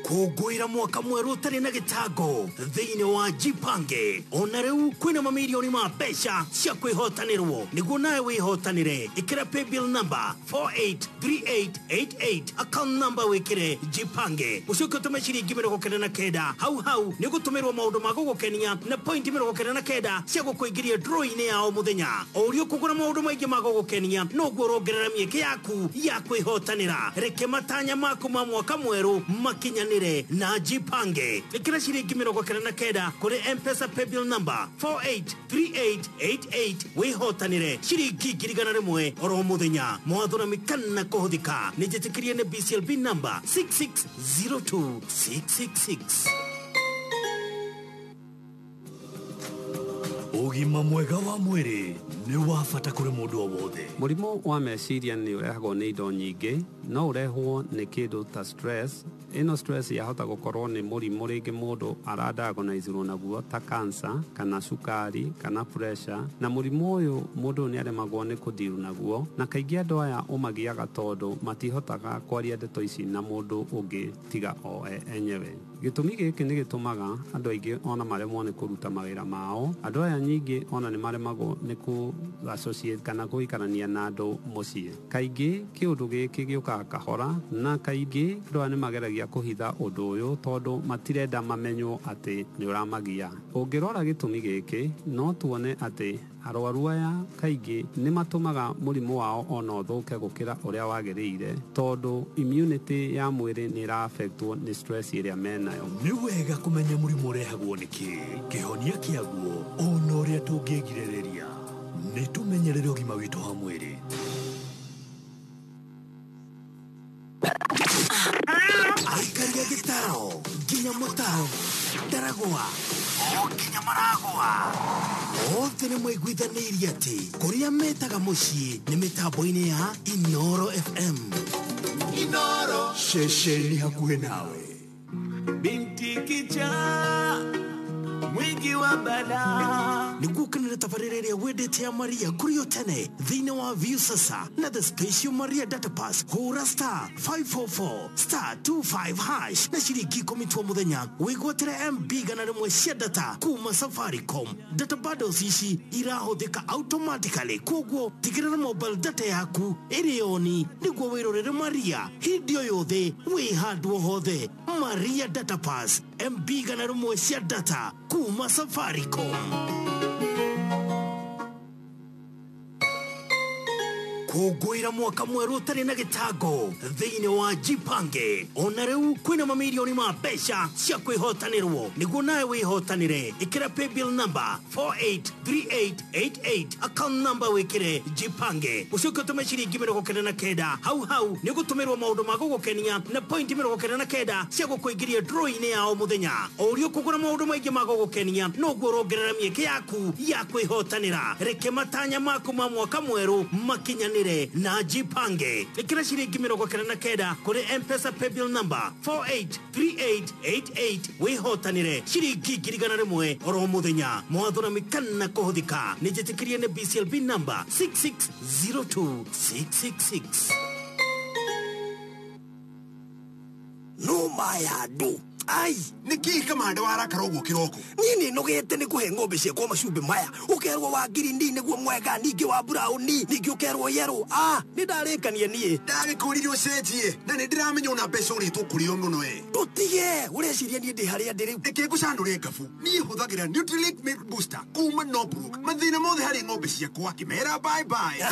Kuguira mwaka mweru utari na gitango thiini wa Jipange ona riu kwina mamilioni ma besha cia kwihotanirwo niguo nawe wihotanire. Ikira pay bill number 483888 account number wikire Jipange ucoke utume ciringi 79 hau ni gutumirwo maundu ma gugukenia na point 79 cia gukuingiria draw-ini ya o muthenya. Urio kugura maundu maingi ma gugukenia no guo rongerera mieke yaku ya kwihotanira. Reke matanya maku ma mwaka mweru makinyani na Jipange. Ikira ciringi 79 kuri M-Pesa pay bill number 483888 wihotanire ciringi 1,000 oro muthenya. Mwathona mikana kuhuthika ni jitikirie ne BCLB number 6602666. Ugima mwega wa mwiri ni wa bata kuri mundu o wothe. Murimu wa meciria ni urehagwo ni indo nyingi no urehwo ni kindu ta stress. Ino stress yahota gukorwo ni murimu ringi mundu aradiagonizeirwo naguo ta cancer kana sukari kana pressure na murimu uyu mundu ni aremagwo ni kudeal naguo na kaingi andu aya umagiaga tondu matihotaga kwaria ndeto ici na mundu ungi tiga o enyewe. Gitumi giki ni gitumaga andu aingi ona maremwo ni kuruta mawira mao. Andu aya nyingi ona ni maremagwo ni ku associate kana guikarania na andu mucii. Kaingi kiundu giki giukaga kahora na kaingi andu ni mageragia kuhitha undu uyu tondu matirenda mamenywo ati ni uramagia. Ungirora gitumi giki no tuone ati arwaru aya kaingi ni matumaga murimu wao ona uthuke gukira uria wagiriire tondu immunity ya mwiri ni ra affectwo ni stress iria menayo. Ni wega kumenya murimu urehagwo niki kihonia kiaguo ona uria tungigiririria ni tumenyerere ugima witu wa mwiri. Aikaria gitaro nginya mutaro daragwa nginya maragwa othe ni mwaiguithanirie ati kuria metaga mucii ni mitambo-ini ya Inoro FM. Inoro shesheni hakuhe nawe. Binti kicha mwingi wa balaa niguo kanire tabarĩra ĩrĩa wendete ya Maria kũrĩ o tene thĩinĩ wa View sasa na the special Maria data pass hũra star 544 star 25 hash na ciringi 10 tu mũthenya wĩgwatĩre MB gana rĩmwe cia data kuma Safaricom. Data bundles ici irahũthĩka automatically, koguo tigĩrĩra mobile data yaku ĩrĩ oni nĩguo wĩrorere Maria hĩndĩ o yothe wĩ handũ hothe. Maria data pass MB gana rĩmwe cia data kuma Safaricom. Kũngũĩra mwaka mwerũ ũtarĩ na gĩtango thĩinĩ wa Jipange. Ona rĩu kwĩna mamirioni ma mbeca cia kwĩhotanĩrwo. Nĩguo nawe wĩhotanĩre, ĩkĩra paybill number 483888, account number wĩkĩre Jipange. Ũcoke ũtũme ciringi 99 hau nĩ gũtũmĩrwo maũndũ ma gũgũkenia na point 99 cia gũkũingĩria draw-inĩ ya o mũthenya. O ũrĩa ũkũgũra maũndũ maingĩ ma gũgũkenia noguo ũrongerera mĩeke yaku ya kwĩhotanĩra. Reke matanya maku ma mwaka mwerũ makinyanĩre na Jipange. Ikira ciringi 99 kuri M-Pesa paybill number 483888 wihotanire ciringi 100 oro muthenya. Mwathura mikana kuhuthika nijitikirie ne BCLB number 6602666. No mayadu ai niki kamanda warakara uguo kiroko nini nogete ni kuhe ngombe ciakwa macumbi maya ukerwo wa girindi niguo mwega ningi wa brown ningi ukerwo yellow ni ndarikanie nie ndagikuririe ucenjie na ni ndiramenya una mbeca uri tukurio muno tutige ureciria nie ndi haria ndiri niki ngucandure ngabu nie huthagira Nutrilink Milk Booster kuma Nobruk mathina mothe hari ngombe ciakwa kimera bye bye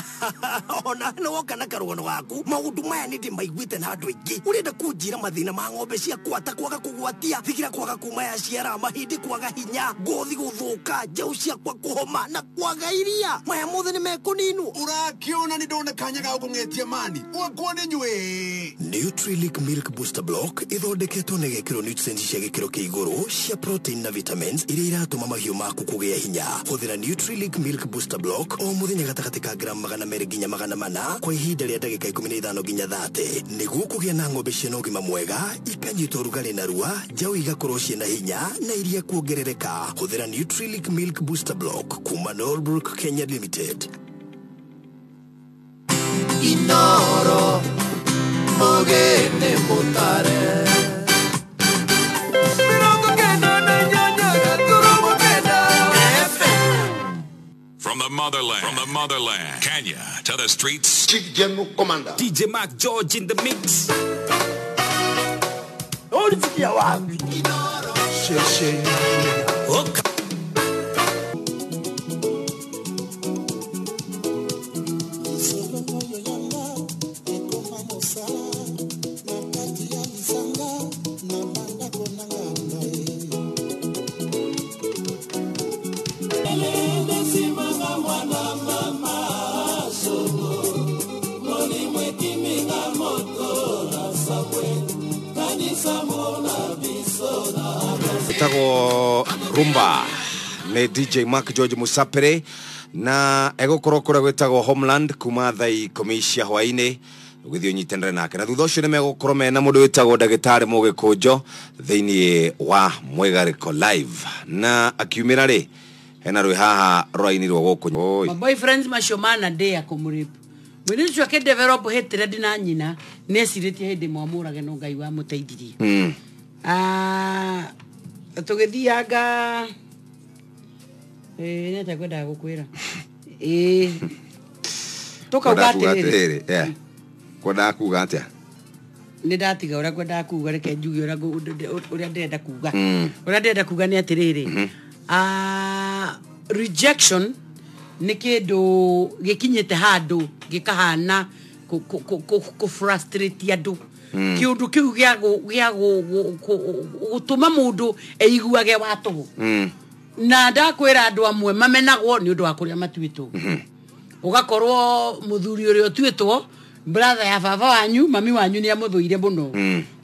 ona no woka na karuono gaku maundu maya ni ndimaiguite na andu aingi urenda kunjira mathina ma ngombe ciakwa ta kwaga kugwatia thigira kwaga kuma ya ciara mahindi kwaga hinya ngothi guthuka njau ciakwa kuhoma na kwaga iria maya mothe ni mekuninu urakiona ni ndona kanya ga kungetia mani wakwa ni nywe Nutrilink Milk Booster Block ithondeketwo nĩ gĩkĩro nutrients cia gĩkĩro kĩa igũrũ cia protein na vitamins iria iratũma mahiũ maku kũgĩa hinya. Hũthĩra Nutrilink Milk Booster Block o mũthenya gatagatĩ ka gram 200 nginya 400 kwa ihinda rĩa ndagĩka 15 nginya 30 nĩguo kũgĩa na ng'ombe ciĩna ũgima mwega ikanyitwo rugarĩ na rua njau igakorwo ciĩna hinya na iria kuongerereka. Hũthĩra Nutrilink Milk Booster Block kuma Norbrook Kenya Limited. Inoro mogene mutare From the motherland, Kenya to the streets. DJ Mac George in the mix. Ulifikia wapi? Sheshe. Okay. Tago rumba ne DJ Mac George Musapere na egũkorwo kũrĩa gwĩtagwo Homeland kuma thai komisia hwainĩ gũthio nyitendere nake na thutha ũcio nĩ megũkorwo mena mũndũ wĩtagwo ndagĩtarĩ Mũgĩkũnjo thĩinĩ wa Mwegarĩko live na akiumĩra rĩ hena rwĩ haha rwainĩ rwa gũkũ my boyfriends maciomana ndĩ akũmũrĩpu mwĩrĩ ũcio akĩdevelop hĩtĩre ndina nyina nĩecirĩtie hĩndĩ mwamũrage no Ngai wa mũteithirie tugithianga neta kwenda gukwira tukauga atiriri kwenda kuga atia ni ndatiga uria kwenda kuga reke njuge uria ndenda kuga uria ndenda kuga ni atiriri rejection ni kindu gikinyite handu gikahana ku frustrate andu kiundu kiu gya gutuma mundu eiguage watu na ndakwira andu amwe mamenagwo ni undu wa kuria matuitwo ugakorwo muthuri uri otuitwo brother ya baba wanyu mami wanyu ni amuthuire muno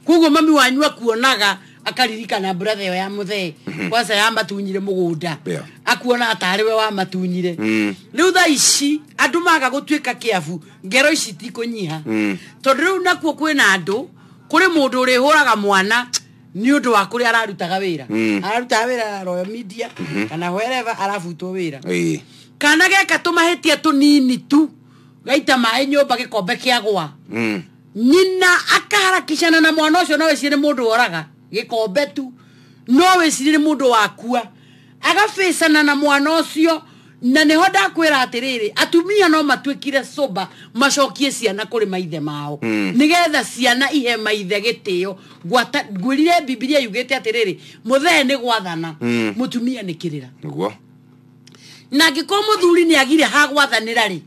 kugo mami wanyu akuonaga akaririkana brother ya muthe kwanza ya matunyire mugunda akuona atariwe wa matunyire riu tha ici andu maga gutuika kiafu ngero ici tikunyiha tondu riu nakuo kwina andu kuri mundu uri huraga mwana ni undu wa kuri ararutaga wira ararutaga wira Royal Media kana wherever arafutwo wira kana geka tumahetia tunini tu gaita mai nyumba gikombe kiagwa nyina akaharakishana na mwana ucio no wecire mundu oraga gikombe tu no wecire mundu wakua agafecana na mwana ucio na neho ndakwira atiriri atumia no matwikire soba macokie ciana kuri maithe mao nigetha ciana ihe maithe gitio gwirire Biblia yugite atiriri muthee ni gwathana mutumia ni kirira niguo na ngiko muthuri ni agire ha gwathanira ri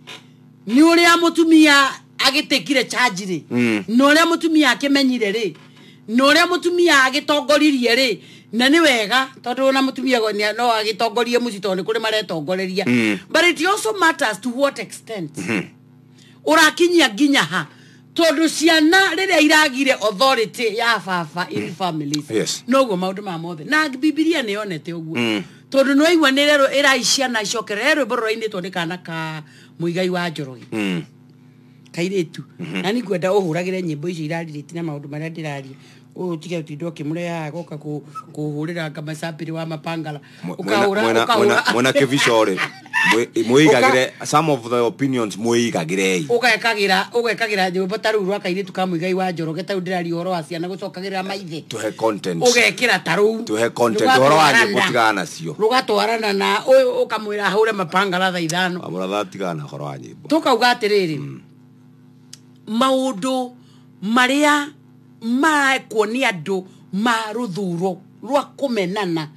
ni uria mutumia agitekire charge ri no uria mutumia akimenyire ri no uria mutumia agitongoririe ri na ni wega tondu na mutumia no agitongorie mucito ni kuri maretongoreria but it also matters to what extent urakinyia ginya ha tondu ciana riria iragire authority ya baba in families noguo maundu ma mothe na Biblia ni yonete uguo tondu no igwa ni rero iraiciana icokere rero bororo-ini tondu kana ka muigai wa Njoroge kairetu na ni ngwenda uhuragire nyimbo ici iraririte na maundu maria ndiraria tige utindo kimurea goka kuhurira kama sapiri wa mapangala ukahura mwana kevishore muigagire some of the opinions muigagire ugekagira nyimbo taru rwa kairetu ka muigai wa Njoroge taru ndirari horo wa ciana gucokagira maithe tuhe content ugekira taru tuhe content horo wa nyimbo tigana cio rugatwarana na ukamwira hure mapangala tha ithano amura tigana horo wa nyimbo tukauga atiriri maundu maria maekwo andu maruthuro rwa kumenana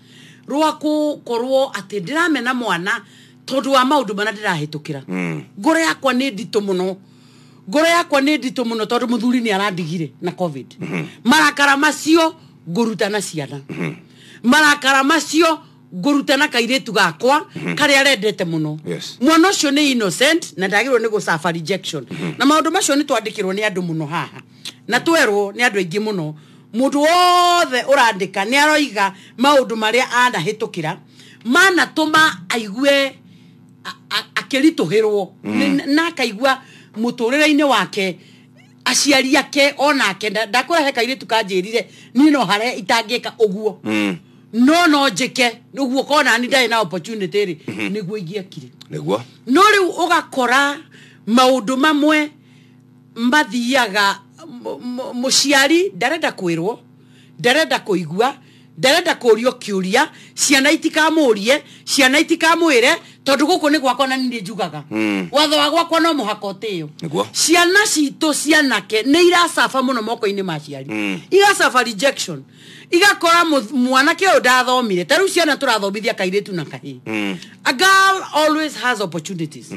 rwa kukorwo ati ndiramena mwana tondu wa maundu mana ndirahitukira ngoro yakwa ni ndito muno tondu muthuri ni arandigire na covid marakara macio ngurutana ciana marakara macio ngurutana kairetu gakwa kari arendete muno mwana ucio ni innocent na ndagirwo ni gucafa rejection na maundu macio ni twandikirwo ni andu muno haha na twerwo ni andu aingi muno mundu wothe urandika ni aroiga maundu maria anahitukira mana tuma aigue akirituhirwo na akaigua muturire-ini wake aciari ake onake ndakurahe kairetu kanjirire ni no hare itangika uguo no njike uguo kona ni ndai na opportunity ri niguo ingiekire niguo no riu ugakora maundu mamwe mbathiaga muciari ndarenda kwirwo ndarenda kuigua ndarenda kurio kiuria ciana itikamurie ciana itikamwire tondu guku ni gwakwa na ni njugaga watho wa gwakwa no muhaka tio ciana cito cianake ni iracafa muno moko-ini ma ciari igacafa rejection igakora mwanake o ndathomire taru ciana turathomithia kairetu na kahi a girl always has opportunities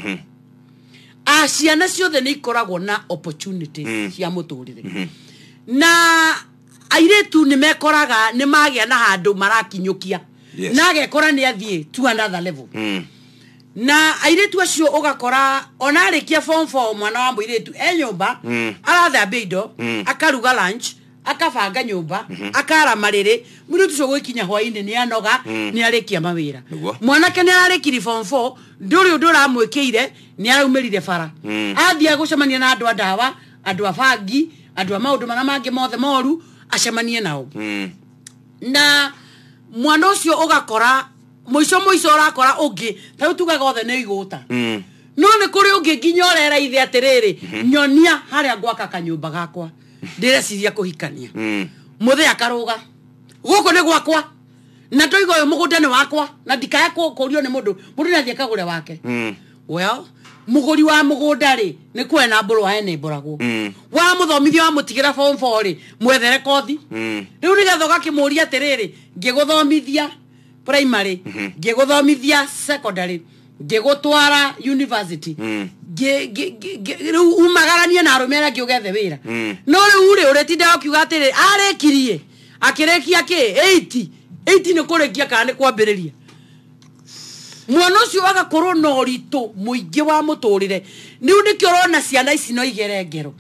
ciana ciothe ni ikoragwo na opportunities cia muturire na airetu ni mekoraga ni magia na handu marakinyukia na agekora ni athie to another level na airetu acio ugakora ona arikia form 4 mwana wa muiretu nyumba arathambia indo akaruga lunch akabanga nyumba akara mariri muiretu cio gwikinya hwaini ni anoga ni arikia mawira mwanake ni ararikiri form 4 nduri undu ramwikire ni araumirire bara athia gucemania na andu ndawa andu abangi andu maundu mana mangi mothe moru acemanie nao na mwana ucio ugakora muico urakora ungi ta tugaga othe ni iguta no ni kuri ungi nginya orera ithe atiriri nyonia haria gwaka kanyumba gakwa ndireciria kuhikania muthe akaruga guku ni gwakwa na ndoiga uyu mugunda ni wakwa na ndikaya kurio ni mundu ni athie kagure wake well muguri wa mugunda ri ni kwena mburu wa ene mburagwo wa muthomithia wa mutigira form 4 ri mwethere kothi riu ni getho gakimuria atiriri ngiguthomithia primary ngiguthomithia secondary ngigutwara university riu umagaranie na arume angi ugethe wira no riu ri uretinda ukiuga atiri arekirie akirekia ki 80 ni kurekia kana ni kwambiriria mwana ucio agakorwo na uritu muingi wa muturire niu nikio rona ciana ici no igere ngero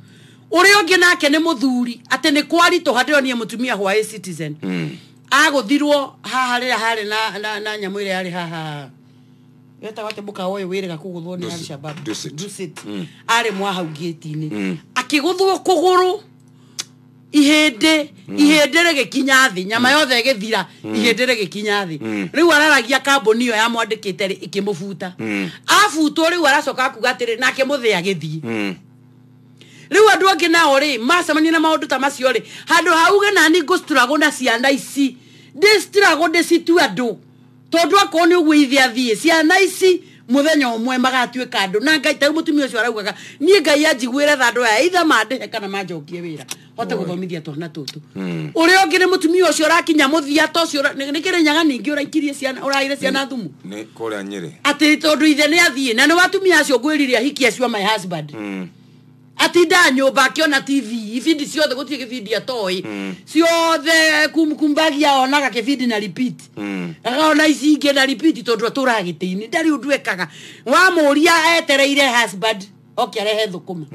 uri ungi nake ni muthuri ati ni kwarito handiro ni mutumia hwa citizen aguthirwo haha rira hari na nyamu ire ari haha weta wate buka oyo wirega kuguthwo ni Al-Shabaab dusit ari mwa hau gate-ini akiguthwo kuguru ihende gikinya thi nyama yothe githira ihende gikinya thi riu araragia kamboni yo yamwandikite ikimubuta afutwo riu aracoka kuga atiri nake muthia githii riu andu angi nao ri macemania na maundu ta macio ri handu hauge nani ngusturago na ciana ici ndistirago ndicitu andu tondu akoni uguo ithia thie ciana ici muthenya umwe magatuika andu na Ngai ta mutumia ucio araugaga nie Ngai anjiguire thandu ya itha mandihe kana manjokie wira hote guthomithia twana tutu uri ongi ni mutumia ucio rakinya muthia to ucio ni kirenyaga ningi uraikirie ciana uraire ciana thumu ni kuria Nyeri ati tondu ithe ni athie na ni watumia acio ngwiriria hikia cio my husband atinda nyumba akiona TV ibindi ciothe gutie gibindi atoi ciothe kumbagia onaga kibindi na repeat akaona ici ingi na repeat tondu turagitini ndari undu ekaga wa muria etereire husband okiarehe thukuma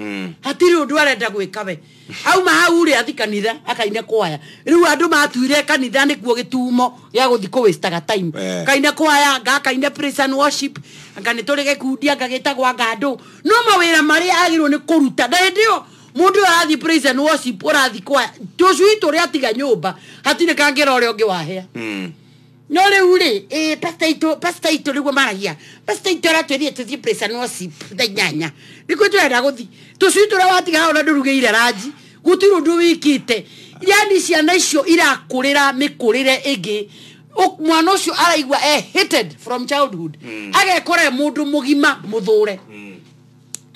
hatiri undu arenda gwika we auma hau ri athi kanitha akaine kwaya riu andu matuire kanitha ni kuo gitumo ya guthi ku waste time kaine kwaya ngakaine praise and worship ngani turi gikundi ngagitagwa ngandu no mawira mari agirwo ni kuruta ndio mundu arathi praise and worship urathi kwaya tucui turi atiga nyumba hatire kangera uri ongi wahea no riu ri pastor ito riguo maragia pastor ito ratwithie tuthie praise and worship ndanyanya niko twenda guthi tucui tura watiga ona ndurugeire ranji gutiru ndu wikite yani ciana icio irakurira mikurire igi mwana ucio araigua hated from childhood agekora mundu mugima muthure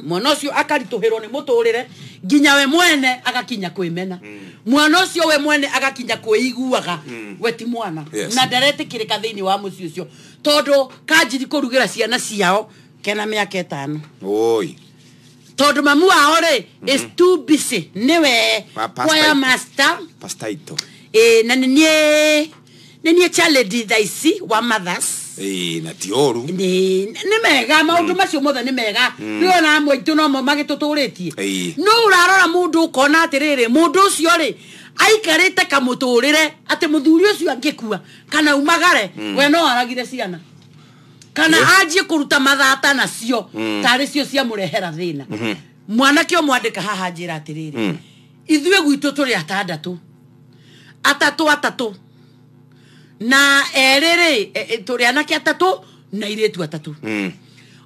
mwana ucio akarituhirwo ni muturire nginya we mwene agakinya kwimena mwana ucio we mwene agakinya kwiguaga we ti mwana na ndaretikirika thiini wa mucio ucio tondu kanjiri kurugira ciana ciao kena miaka 5 oi tondu mamu wao ri is too busy niwe choir master pastaito na nie challenge thaisi wa mothers na tioru ni mega maundu macio mothe ni mega niona mwitu no magituturitie no urarora mundu ukona atiriri mundu ucio ri aikarite kamuturire ati muthuri ucio angikua kana umagare we no aragire ciana kana ajie kuruta mathata nacio tari cio cia murehera thina mwanake omwandika haha njira atiriri ithue gwitu turi atandatu atatu na erere turi anake atatu na iretu atatu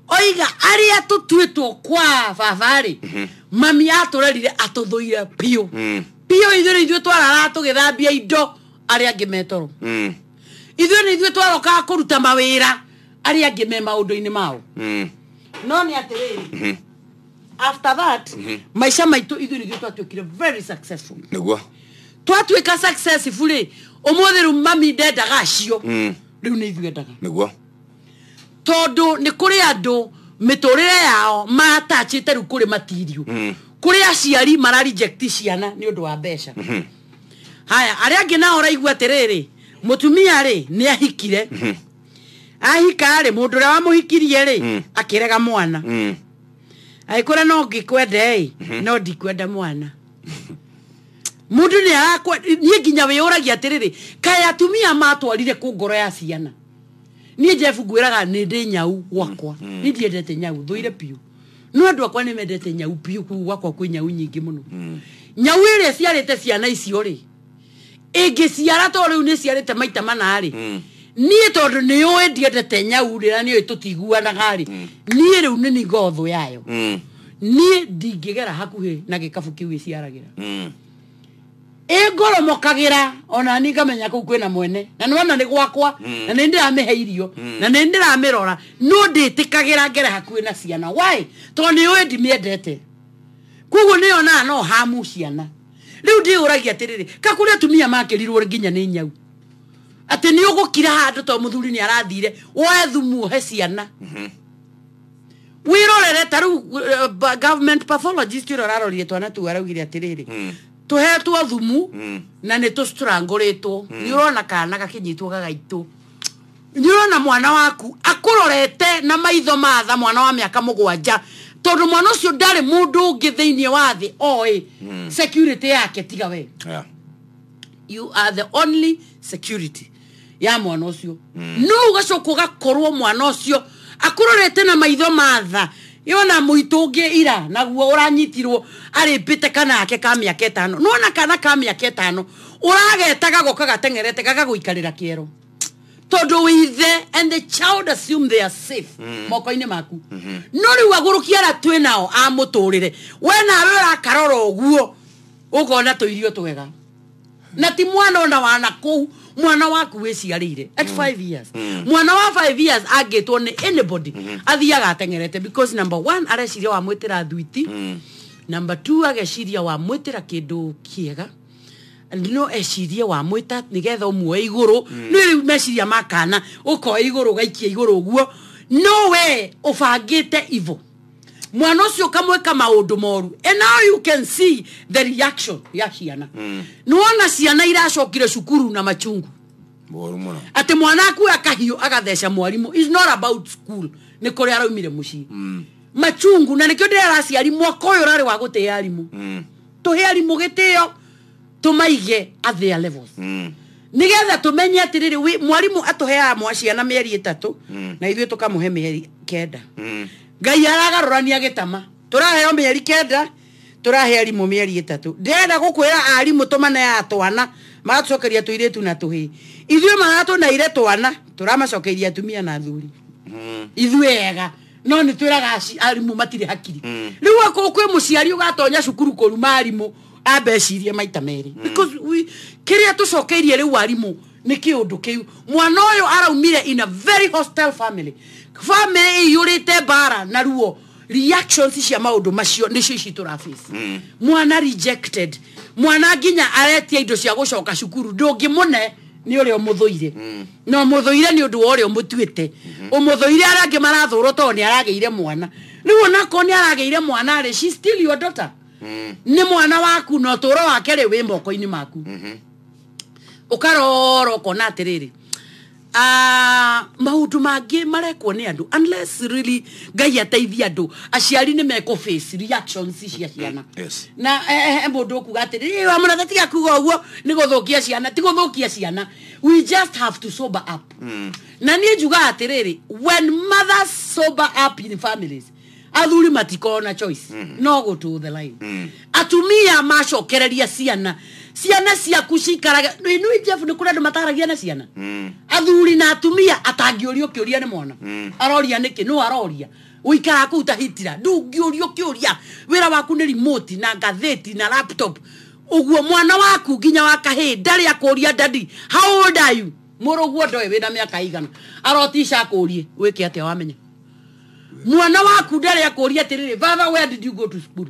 oiga aria tutwitwo kwa bavari mami aturerire atuthuire pio ithue twarara tugithambia indo aria angi metoro ithue twaroka kuruta mawira aria angi me maundu-ini mao no ni atiriri after that maisha maitu ithue twatuikire very successful niguo twatuika successful omothiru mami ndendaga acio riu ni ithue ndaga niguo tondu ni kuri andu miturire yao matachite ru kuri material kuri aciari mara reject ciana ni undu wa mbeca haya aria angi nao raigua atiriri mutumia ri ni ahikire ahika ri mundu ria wamuhikirie ri akirega mwana aikura no ngikwende no ndikwenda mwana mundu ni akwa ni nginya we uragia atiriri kaya atumia matwarire ku ngoro ya ciana ni Jeff gwiraga ni ndi nyau wakwa ni ndiendete nyau thuire piu no andu akwa ni mendete nyau piu ku wakwa kwi nyau nyingi muno nyau ire ciarite ciana icio ri ingi ciara to riu ni ciarite maita manari nie tondu ni oe ndiendete nyau ri na ni tutiguanaga ri nie riu ni ngotho yayo nie ndingigera hakuhi na gikabu kiu iciaragira egoro mokagira ona ni ngamenya ku kwina mwene na nona ni gwakwa na ni ndiramehe irio na ni ndiramirora no nditikagira ngere hakuhi na ciana why to ni oe ndimiendete kugo ni ona no hamu ciana riu ndi uragia atiriri kakuri atumia makirirwo nginya ni nyau ati ni ugukira handu to muthuri ni arathire woe thumu he ciana wirorere taru government pathologist rorarorire twana tu araugire atiriri tuhetwo thumu na ni tustrangulitwo ni urona kana gakinyitwo gagaitu ni urona mwana waku akurorete na maitho matha mwana wa miaka 7 tondu mwana ucio ndari mundu ungi thiini wa thi oi security yake tiga we you are the only security ya mwana ucio no ugacoka gakorwo mwana ucio akurorete na maitho matha yona muitunge ira naguo uranyitirwo ari pite kana ake ka miaka 5 nona kana ka miaka 5 uragetaga gokaga tengerete gagaguikarira kiero todo with and the child assume they are safe moko-ine maku no riu agurukiara twi nao amuturire we nawe urakarora uguo ugona tuirio twega na ti mwana ona wana ku mwana waku wiciarire at 5 years mwana wa 5 years agitwo ni anybody athiaga tengerete because number 1 areciria wa mwitira thwiti number 2 ageciria wa mwitira kindu kiega no ecirie wa mwita nigetha umwe iguru ni meciria makana uko iguru gaikia iguru guo no we ufangite ivo mwana ucio kamweka maundu moru and now you can see the reaction ya ciana nuona ciana iracokire cukuru na machungu moru muno ati mwana aku akahio agatheca mwarimu is not about school ni kuri araumire muci machungu na nikio ndera ciari mwako uyu rari wa gutea arimu tuhe arimu gitio tumaige at their levels nigetha tumenye atiriri mwarimu atuhea mwaciana mieri 3 na ithuĩ tukamuhe mieri 9 ngai aragarũrania gĩtama turaheo mieri 9 turahe arimu mieri 3 ndenda gukwira arimu tumane atwana magacokeria tuiretu na tuhi ithuĩ maratunaire twana turamacokeria atumia na athuri ithuega no ni twiraga arimu matire hakiri riu ako kwe muciari ugatonya cukuru kuruma arimu abecirie maita meri because kiria tucokeirie riu arimu ni kiundu kiu mwana uyu araumire in a very hostile family yurite bara na ruo reactions cia maundu macio ni cici turaface mwana rejected mwana ginya aretia indo cia gucoka cukuru ndungimune ni uri omuthuire no muthuire ni undu uri omutuite omuthuire arangi marathurwo to ni arageire mwana riu ona ko ni arageire mwana ri she still your daughter ni mwana waku no turo wake ri wi moko-ini maku ukaroro kona atiriri maundu mangi marekwo ni andu unless really ngai ateithia andu aciari ni meko face reactions cia ciana na mundu kuga atiriri wa mwana tiga kuga uguo ni guthukia ciana ti guthukia ciana we just have to sober up na ni njuga atiriri when mothers sober up in families athuri matikona choice no go to the line atumia macokereria ciana cia kucikaraga no Jeff ni kura mataragia na ciana athuri na atumia atangiorio kiuria ni mwana aroria niki no aroria uikara ku utahitira ndungiorio kiuria wira waku ni remote na gatheti na laptop uguo mwana waku ginya wakahe ndari akuria daddy how old are you muruguo ndoe wina miaka igana arotisha akurie wiki atia wamenya mwana waku ndari akuria tiriri baba where did you go to school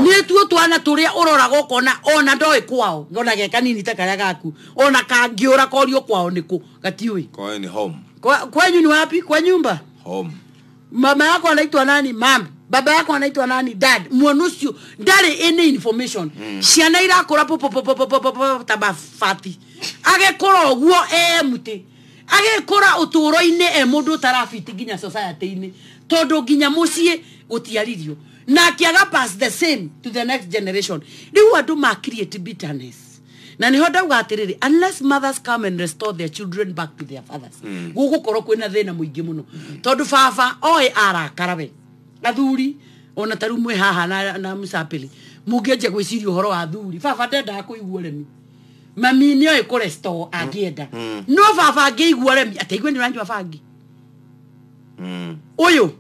ni tuo twana turia urora gukona ona ndoe kwao ngona ge kanini ta karia gaku ona kangiura korio kwao niku gatiui kwa ni home kwenyu ni wapi kwa nyumba home mama yako anaitwa nani mam baba yako anaitwa nani dad mwana ucio ndari any information ciana irakura tabafati agekora oguo muti agekora uturo-ine mundu tarafiti ginya society-ine tondu ginya mucie gutiaririo na kiaga pass the same to the next generation riu andu ma create bitterness na ni hoda ugatiriri unless mothers come and restore their children back to their fathers gugukorwo kwina thina muingi muno tondu baba oi arakarabe athuri ona taru mwe haha na musapili mugeje gwiciria uhoro wa athuri baba ndenda kuigua remi mami ni oi restore agienda no baba ngeigua remi ateigwe ni rangi wa bangi uyu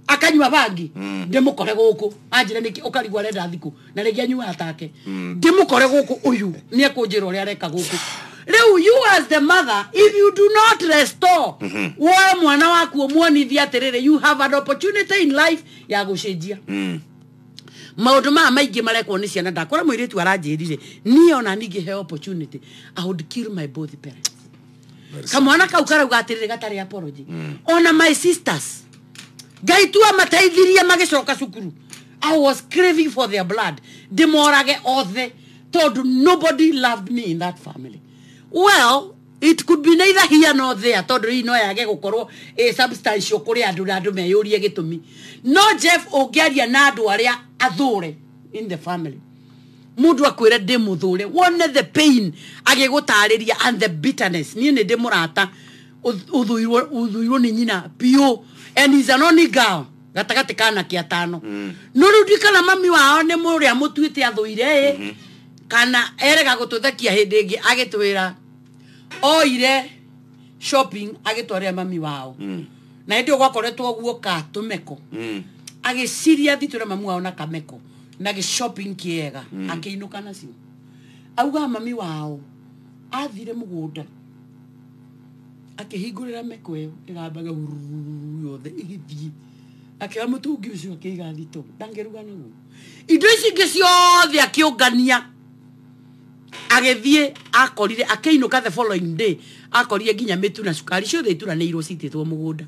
akanywa bangi ndimukore guku anjire niki ukarigwa renda thiku na regi anywa atake ndimukore guku uyu ni ekunjira uri areka guku riu you as the mother if you do not restore we mwana waku omwonithia atiriri you have an opportunity in life ya gucenjia maundu ma maingi marekwo ni ciana ndakora mwiritu aranjirire ni ona ningi he opportunity I would kill my both parents kamwana kau karauga atiriri gatari apology ona my sisters gaitua mataithirie magicoka cukuru I was craving for their blood demorage othe tondu nobody loved me in that family well it could be neither here nor there tondu ino yage gukorwo substantial kuri andu meyurie gitumi no Jeff ogiaria na andu aria athure in the family mundu akwire ndimuthure wone the pain agigutariria and the bitterness ni ndimurata uthuirwo ni nyina pio and he's an only girl gatagati kana kia tano no rudikana mami wao ne muri amutuite athuire kana erega gututhakia hindi ingi agitwira oire shopping agitwaria mami wao na ndio gwakoretwo guoka tumeko agiciria thitura mamu wao na kameko na gi shopping kiega akiinuka nacio auga mami wao athire mugunda akihingurira meko iyo igabaga yothe igithie akiwa mutungi ucio akiga thito ndangeruga naguo indo ici ingi ciothe akiungania agethie akorire akiinuka the following day akorire nginya mitu na sukari ciothe ituranirwo cititwo mugunda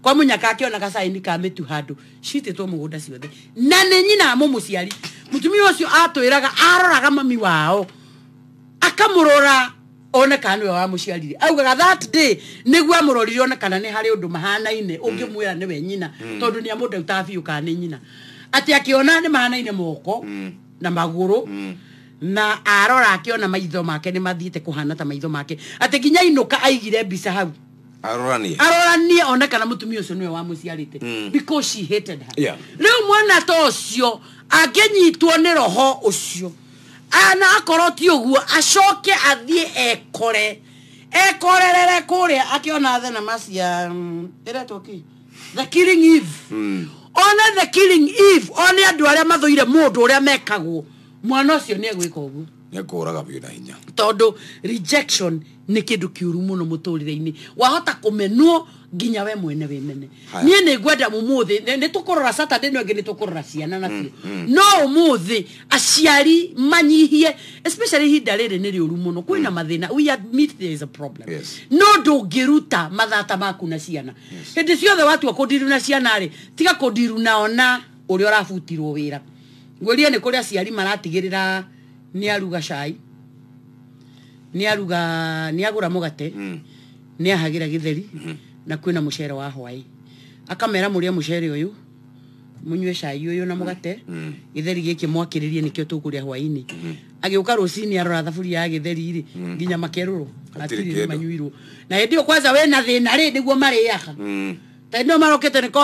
kwa munyaka akiona gacaini ka mitu handu cititwo mugunda ciothe na ni nyina mumuciari mutumia ucio atwiraga aroraga mami wao akamurora one kana wa muciarire augaga that day niguo amurorire one kana ni hari undu mahanaine ungimwira ni we nyina tondu ni amundu utabiu kana ni nyina ati akiona ni mahanaine moko na maguru na arora akiona maitho make ni mathiite kuhana ta maitho make ati ginya inuka aigire mbica hau aroranie one kana mutumia ucio niwe wa muciarite because she hated her riu mwana tocio akenyitwo ni roho ucio ana akoroti uguo acoke athie ekorerere kuria akiona thena macia iretwo ki the killing Eve ona the killing Eve ona andu aria mathuire mundu uria mekagwo mwana ucio ni egwika uguo ni kuraga biu na hinya tondu rejection ni kindu kiuru muno muturire-ini wahota kumenwo nginya we mwene wimene nie ni ngwenda mumuthi ni tukurora Saturday no ngi ni tukurora ciana nacio no umuthi aciari manyihie especially hinda riri ni riuru muno kwina mathina we admit there is a problem no ndungiruta mathata maku na ciana hindi ciothe watu akundiru na ciana ri tiga kundiru naona uri urabutirwo wira ngwerie ni kuria aciari maratigirira ni aruga cai ni agura mugate ni ahagira githeri na kwina mucere wa hwai akamera muria mucere uyu munywe cai uyu na mugate githeri giki mwakiririe nikio tukuria hwai-ini agiuka rucini arora thaburia ya githeri ri nginya makeruro atiri manyuirwo na ndio kwanza we na thina ri niguo mariaga ta ndio marokete ni